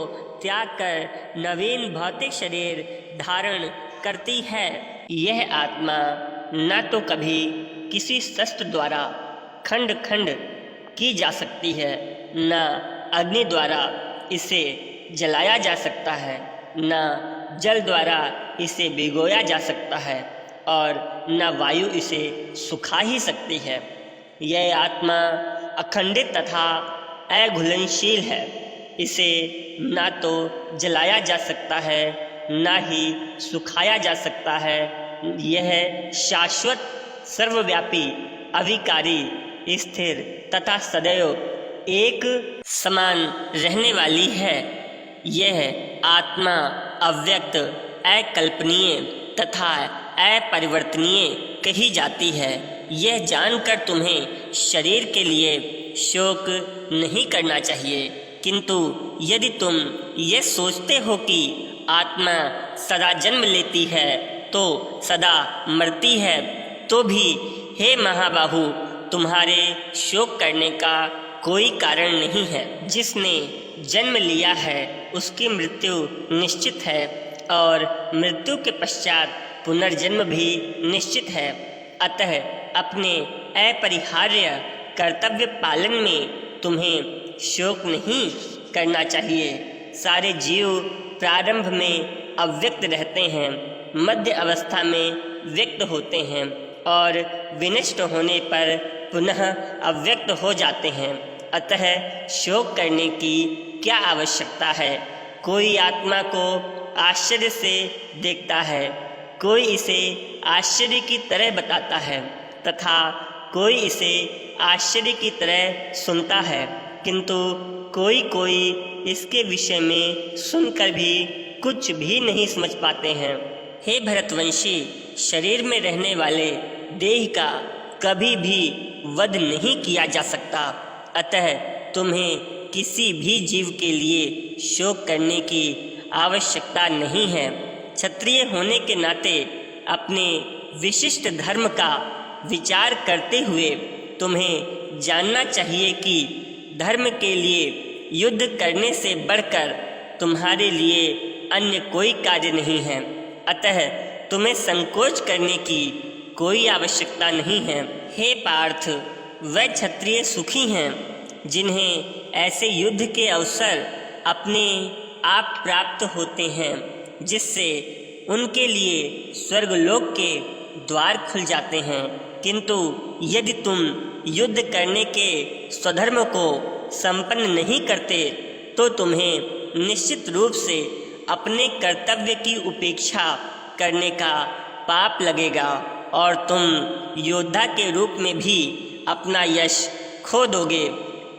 त्याग कर नवीन भौतिक शरीर धारण करती है। यह आत्मा न तो कभी किसी शस्त्र द्वारा खंड खंड की जा सकती है, न अग्नि द्वारा इसे जलाया जा सकता है, न जल द्वारा इसे भिगोया जा सकता है और न वायु इसे सुखा ही सकती है। यह आत्मा अखंडित तथा अघुलनशील है। इसे न तो जलाया जा सकता है, न ही सुखाया जा सकता है। यह शाश्वत, सर्वव्यापी, अविकारी, स्थिर तथा सदैव एक समान रहने वाली है। यह आत्मा अव्यक्त, अकल्पनीय तथा अपरिवर्तनीय कही जाती है। यह जानकर तुम्हें शरीर के लिए शोक नहीं करना चाहिए, किंतु यदि तुम ये सोचते हो कि आत्मा सदा जन्म लेती है तो सदा मरती है, तो भी हे महाबाहु, तुम्हारे शोक करने का कोई कारण नहीं है। जिसने जन्म लिया है उसकी मृत्यु निश्चित है और मृत्यु के पश्चात पुनर्जन्म भी निश्चित है। अतः अपने अपरिहार्य कर्तव्य पालन में तुम्हें शोक नहीं करना चाहिए। सारे जीव प्रारंभ में अव्यक्त रहते हैं, मध्य अवस्था में व्यक्त होते हैं और विनष्ट होने पर पुनः अव्यक्त हो जाते हैं। अतः शोक करने की क्या आवश्यकता है। कोई आत्मा को आश्चर्य से देखता है, कोई इसे आश्चर्य की तरह बताता है तथा कोई इसे आश्चर्य की तरह सुनता है, किंतु कोई कोई इसके विषय में सुनकर भी कुछ भी नहीं समझ पाते हैं। हे भरतवंशी, शरीर में रहने वाले देह का कभी भी वध नहीं किया जा सकता। अतः तुम्हें किसी भी जीव के लिए शोक करने की आवश्यकता नहीं है। क्षत्रिय होने के नाते अपने विशिष्ट धर्म का विचार करते हुए तुम्हें जानना चाहिए कि धर्म के लिए युद्ध करने से बढ़कर तुम्हारे लिए अन्य कोई कार्य नहीं है। अतः तुम्हें संकोच करने की कोई आवश्यकता नहीं है। हे पार्थ, वह क्षत्रिय सुखी हैं जिन्हें ऐसे युद्ध के अवसर अपने आप प्राप्त होते हैं, जिससे उनके लिए स्वर्गलोक के द्वार खुल जाते हैं। किंतु यदि तुम युद्ध करने के स्वधर्म को संपन्न नहीं करते तो तुम्हें निश्चित रूप से अपने कर्तव्य की उपेक्षा करने का पाप लगेगा और तुम योद्धा के रूप में भी अपना यश खो दोगे।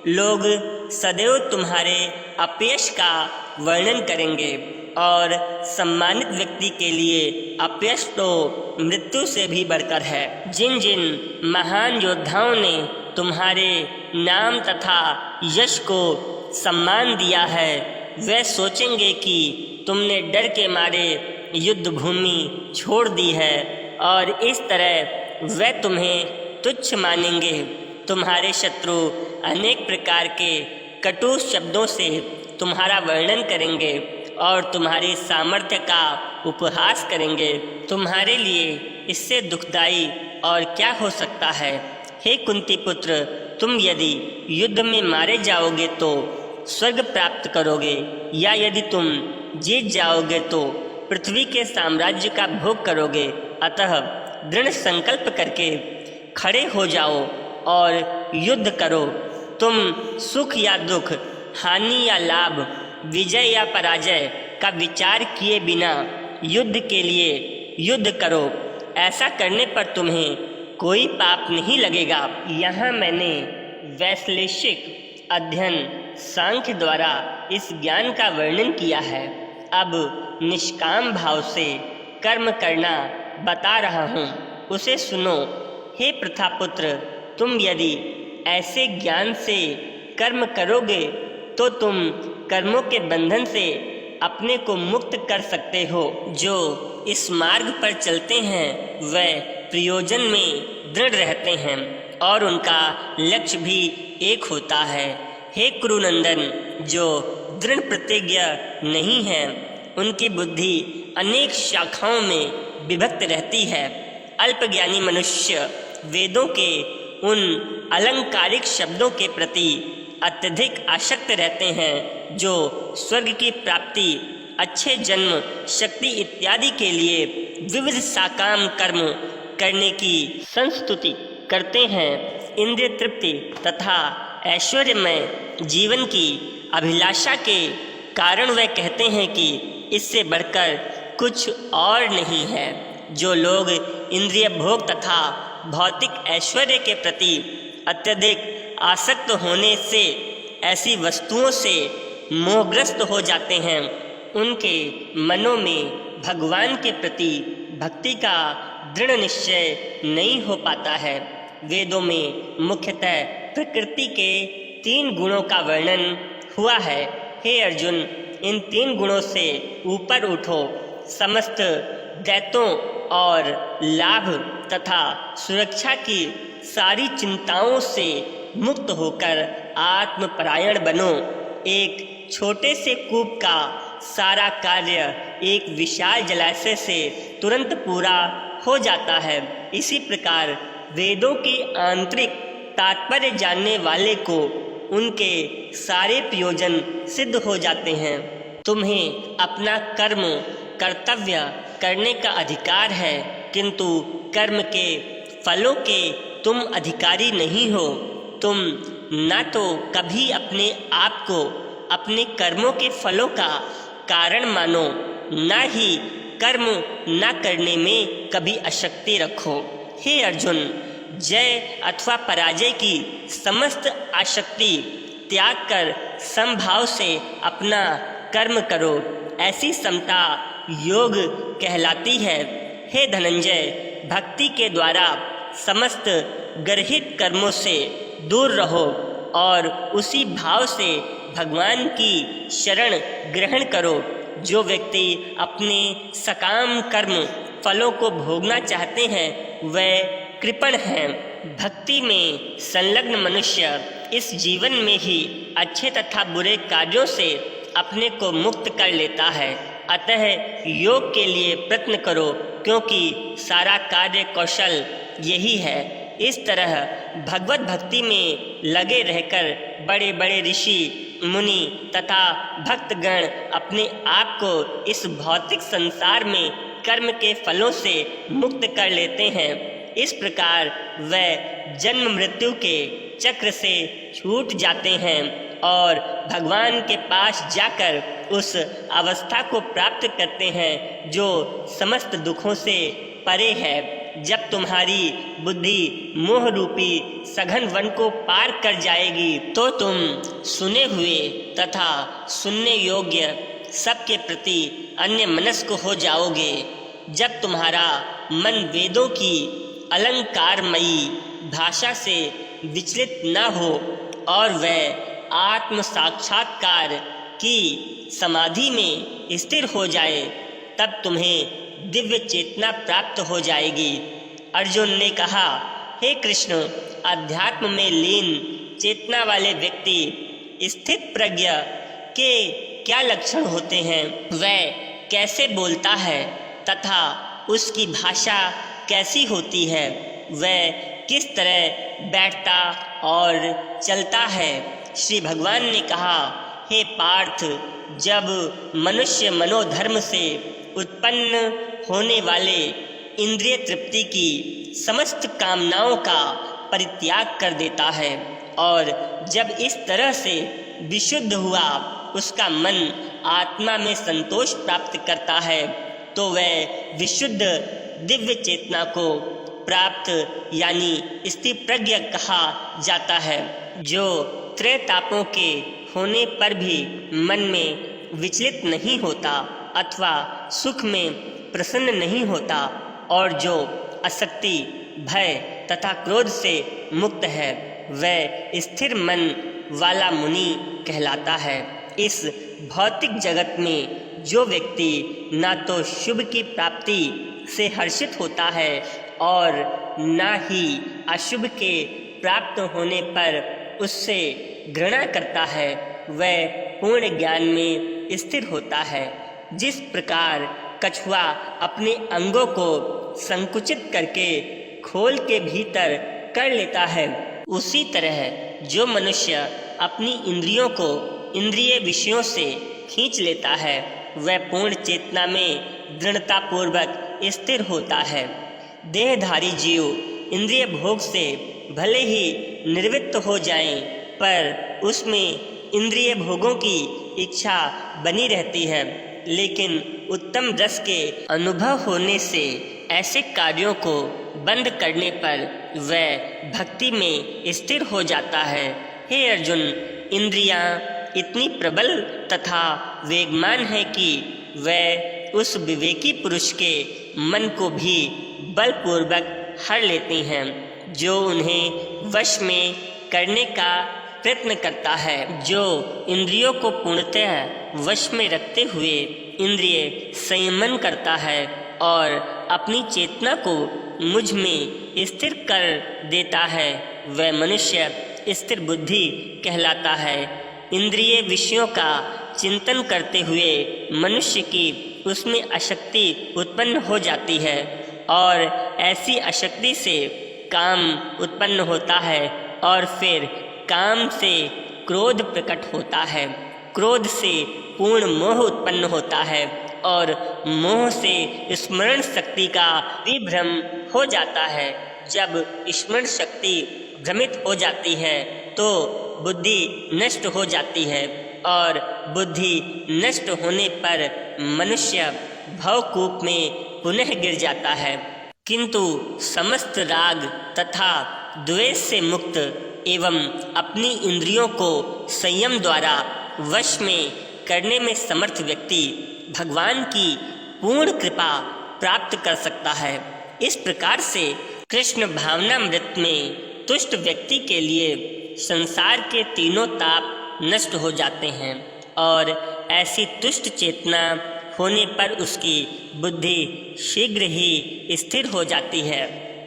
लोग सदैव तुम्हारे अपयश का वर्णन करेंगे और सम्मानित व्यक्ति के लिए अपयश तो मृत्यु से भी बढ़कर है। जिन जिन महान योद्धाओं ने तुम्हारे नाम तथा यश को सम्मान दिया है, वे सोचेंगे कि तुमने डर के मारे युद्ध भूमि छोड़ दी है और इस तरह वे तुम्हें तुच्छ मानेंगे। तुम्हारे शत्रु अनेक प्रकार के कटु शब्दों से तुम्हारा वर्णन करेंगे और तुम्हारी सामर्थ्य का उपहास करेंगे। तुम्हारे लिए इससे दुखदाई और क्या हो सकता है। हे कुंती पुत्र, तुम यदि युद्ध में मारे जाओगे तो स्वर्ग प्राप्त करोगे, या यदि तुम जीत जाओगे तो पृथ्वी के साम्राज्य का भोग करोगे। अतः दृढ़ संकल्प करके खड़े हो जाओ और युद्ध करो। तुम सुख या दुख, हानि या लाभ, विजय या पराजय का विचार किए बिना युद्ध के लिए युद्ध करो। ऐसा करने पर तुम्हें कोई पाप नहीं लगेगा। यहाँ मैंने वैश्लेषिक अध्ययन सांख्य द्वारा इस ज्ञान का वर्णन किया है। अब निष्काम भाव से कर्म करना बता रहा हूँ, उसे सुनो। हे प्रथापुत्र, तुम यदि ऐसे ज्ञान से कर्म करोगे तो तुम कर्मों के बंधन से अपने को मुक्त कर सकते हो। जो इस मार्ग पर चलते हैं वे प्रयोजन में दृढ़ रहते हैं और उनका लक्ष्य भी एक होता है। हे कुरुनंदन, जो दृढ़ प्रतिज्ञा नहीं है उनकी बुद्धि अनेक शाखाओं में विभक्त रहती है। अल्पज्ञानी मनुष्य वेदों के उन अलंकारिक शब्दों के प्रति अत्यधिक आसक्त रहते हैं जो स्वर्ग की प्राप्ति, अच्छे जन्म, शक्ति इत्यादि के लिए विविध साकाम कर्म करने की संस्तुति करते हैं। इंद्रिय तृप्ति तथा ऐश्वर्यमय जीवन की अभिलाषा के कारण वे कहते हैं कि इससे बढ़कर कुछ और नहीं है। जो लोग इंद्रिय भोग तथा भौतिक ऐश्वर्य के प्रति अत्यधिक आसक्त होने से ऐसी वस्तुओं से मोहग्रस्त हो जाते हैं, उनके मनों में भगवान के प्रति भक्ति का दृढ़ निश्चय नहीं हो पाता है। वेदों में मुख्यतः प्रकृति के 3 गुणों का वर्णन हुआ है। हे अर्जुन, इन 3 गुणों से ऊपर उठो। समस्त दैत्यों और लाभ तथा सुरक्षा की सारी चिंताओं से मुक्त होकर आत्मपरायण बनो। एक छोटे से कूप का सारा कार्य एक विशाल जलाशय से तुरंत पूरा हो जाता है। इसी प्रकार वेदों की आंतरिक तात्पर्य जानने वाले को उनके सारे प्रयोजन सिद्ध हो जाते हैं। तुम्हें अपना कर्म कर्तव्य करने का अधिकार है, किंतु कर्म के फलों के तुम अधिकारी नहीं हो। तुम न तो कभी अपने आप को अपने कर्मों के फलों का कारण मानो, न ही कर्म न करने में कभी आसक्ति रखो। हे अर्जुन, जय अथवा पराजय की समस्त आसक्ति त्याग कर समभाव से अपना कर्म करो। ऐसी समता योग कहलाती है। हे धनंजय, भक्ति के द्वारा समस्त गर्हित कर्मों से दूर रहो और उसी भाव से भगवान की शरण ग्रहण करो। जो व्यक्ति अपने सकाम कर्म फलों को भोगना चाहते हैं वे कृपण हैं। भक्ति में संलग्न मनुष्य इस जीवन में ही अच्छे तथा बुरे कार्यों से अपने को मुक्त कर लेता है। अतः योग के लिए प्रयत्न करो, क्योंकि सारा कार्य कौशल यही है। इस तरह भगवत भक्ति में लगे रहकर बड़े बड़े ऋषि, मुनि तथा भक्तगण अपने आप को इस भौतिक संसार में कर्म के फलों से मुक्त कर लेते हैं। इस प्रकार वे जन्म मृत्यु के चक्र से छूट जाते हैं और भगवान के पास जाकर उस अवस्था को प्राप्त करते हैं जो समस्त दुखों से परे है। जब तुम्हारी बुद्धि मोह रूपी सघन वन को पार कर जाएगी तो तुम सुने हुए तथा सुनने योग्य सबके प्रति अन्य मनस्क हो जाओगे। जब तुम्हारा मन वेदों की अलंकारमयी भाषा से विचलित न हो और वह आत्म साक्षात्कार कि समाधि में स्थिर हो जाए, तब तुम्हें दिव्य चेतना प्राप्त हो जाएगी। अर्जुन ने कहा, हे कृष्ण, अध्यात्म में लीन चेतना वाले व्यक्ति स्थित प्रज्ञ के क्या लक्षण होते हैं? वह कैसे बोलता है तथा उसकी भाषा कैसी होती है? वह किस तरह बैठता और चलता है? श्री भगवान ने कहा, हे पार्थ, जब मनुष्य मनोधर्म से उत्पन्न होने वाले इंद्रिय तृप्ति की समस्त कामनाओं का परित्याग कर देता है और जब इस तरह से विशुद्ध हुआ उसका मन आत्मा में संतोष प्राप्त करता है, तो वह विशुद्ध दिव्य चेतना को प्राप्त यानी स्थिर प्रज्ञ कहा जाता है, जो त्रैतापों के होने पर भी मन में विचलित नहीं होता अथवा सुख में प्रसन्न नहीं होता और जो आसक्ति, भय तथा क्रोध से मुक्त है, वह स्थिर मन वाला मुनि कहलाता है। इस भौतिक जगत में जो व्यक्ति ना तो शुभ की प्राप्ति से हर्षित होता है और ना ही अशुभ के प्राप्त होने पर उससे घृणा करता है, वह पूर्ण ज्ञान में स्थिर होता है। जिस प्रकार कछुआ अपने अंगों को संकुचित करके खोल के भीतर कर लेता है, उसी तरह जो मनुष्य अपनी इंद्रियों को इंद्रिय विषयों से खींच लेता है, वह पूर्ण चेतना में दृढ़तापूर्वक स्थिर होता है। देहधारी जीव इंद्रिय भोग से भले ही निवृत्त हो जाएं, पर उसमें इंद्रिय भोगों की इच्छा बनी रहती है। लेकिन उत्तम रस के अनुभव होने से ऐसे कार्यों को बंद करने पर वह भक्ति में स्थिर हो जाता है। हे अर्जुन, इंद्रियां इतनी प्रबल तथा वेगमान है कि वह उस विवेकी पुरुष के मन को भी बलपूर्वक हर लेती हैं, जो उन्हें वश में करने का प्रयत्न करता है। जो इंद्रियों को पूर्णतः वश में रखते हुए इंद्रिय संयमन करता है और अपनी चेतना को मुझ में स्थिर कर देता है, वह मनुष्य स्थिर बुद्धि कहलाता है। इंद्रिय विषयों का चिंतन करते हुए मनुष्य की उसमें आसक्ति उत्पन्न हो जाती है और ऐसी आसक्ति से काम उत्पन्न होता है और फिर काम से क्रोध प्रकट होता है। क्रोध से पूर्ण मोह उत्पन्न होता है और मोह से स्मरण शक्ति का विभ्रम हो जाता है। जब स्मरण शक्ति भ्रमित हो जाती है तो बुद्धि नष्ट हो जाती है और बुद्धि नष्ट होने पर मनुष्य भवकूप में पुनः गिर जाता है। किंतु समस्त राग तथा द्वेष से मुक्त एवं अपनी इंद्रियों को संयम द्वारा वश में करने में समर्थ व्यक्ति भगवान की पूर्ण कृपा प्राप्त कर सकता है। इस प्रकार से कृष्ण भावनामृत में तुष्ट व्यक्ति के लिए संसार के तीनों ताप नष्ट हो जाते हैं और ऐसी तुष्ट चेतना होने पर उसकी बुद्धि शीघ्र ही स्थिर हो जाती है।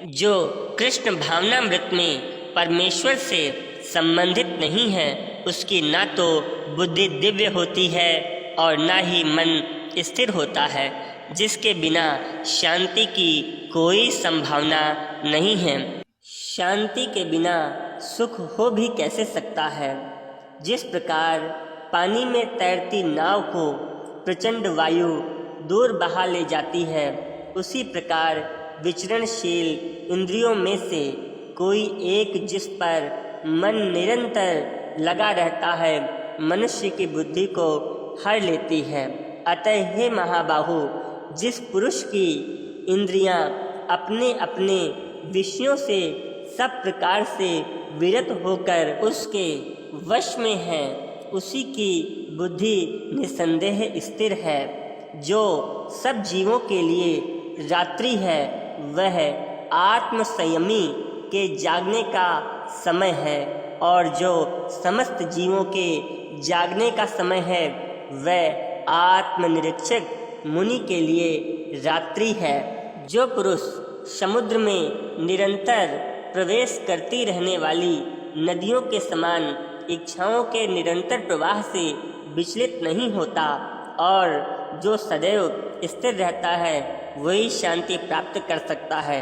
जो कृष्ण भावनामृत में परमेश्वर से संबंधित नहीं है, उसकी ना तो बुद्धि दिव्य होती है और ना ही मन स्थिर होता है, जिसके बिना शांति की कोई संभावना नहीं है। शांति के बिना सुख हो भी कैसे सकता है? जिस प्रकार पानी में तैरती नाव को प्रचंड वायु दूर बहा ले जाती है, उसी प्रकार विचरणशील इंद्रियों में से कोई एक जिस पर मन निरंतर लगा रहता है, मनुष्य की बुद्धि को हर लेती है। अतः हे महाबाहु, जिस पुरुष की इंद्रियां अपने अपने विषयों से सब प्रकार से विरत होकर उसके वश में है, उसी की बुद्धि निसंदेह स्थिर है। जो सब जीवों के लिए रात्रि है, वह आत्म संयमी के जागने का समय है और जो समस्त जीवों के जागने का समय है, वह आत्मनिरीक्षक मुनि के लिए रात्रि है। जो पुरुष समुद्र में निरंतर प्रवेश करती रहने वाली नदियों के समान इच्छाओं के निरंतर प्रवाह से विचलित नहीं होता और जो सदैव स्थिर रहता है, वही शांति प्राप्त कर सकता है।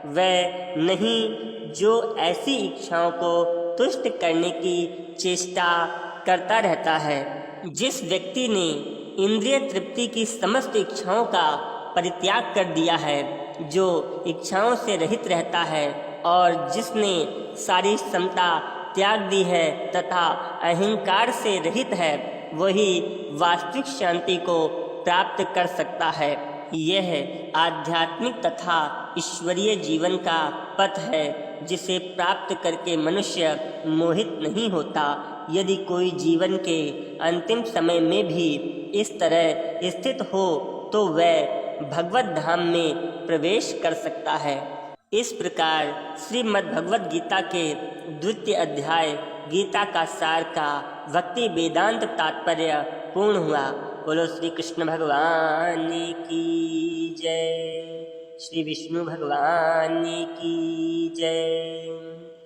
वह नहीं जो ऐसी इच्छाओं को तुष्ट करने की चेष्टा करता रहता है। जिस व्यक्ति ने इंद्रिय तृप्ति की समस्त इच्छाओं का परित्याग कर दिया है, जो इच्छाओं से रहित रहता है और जिसने सारी समता त्याग दी है तथा अहंकार से रहित है, वही वास्तविक शांति को प्राप्त कर सकता है। यह आध्यात्मिक तथा ईश्वरीय जीवन का पथ है, जिसे प्राप्त करके मनुष्य मोहित नहीं होता। यदि कोई जीवन के अंतिम समय में भी इस तरह स्थित हो तो वह भगवत धाम में प्रवेश कर सकता है। इस प्रकार श्रीमद् भगवद गीता के द्वितीय अध्याय गीता का सार का भक्ति वेदांत तात्पर्य पूर्ण हुआ। बोलो श्री कृष्ण भगवान की जय, श्री विष्णु भगवान की जय,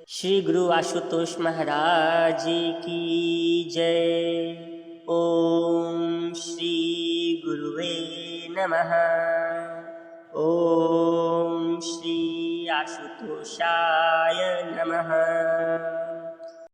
श्री गुरु आशुतोष महाराज की जय। ओम श्री गुरुवे नमः। ओम श्री आशुतोषाय नमः।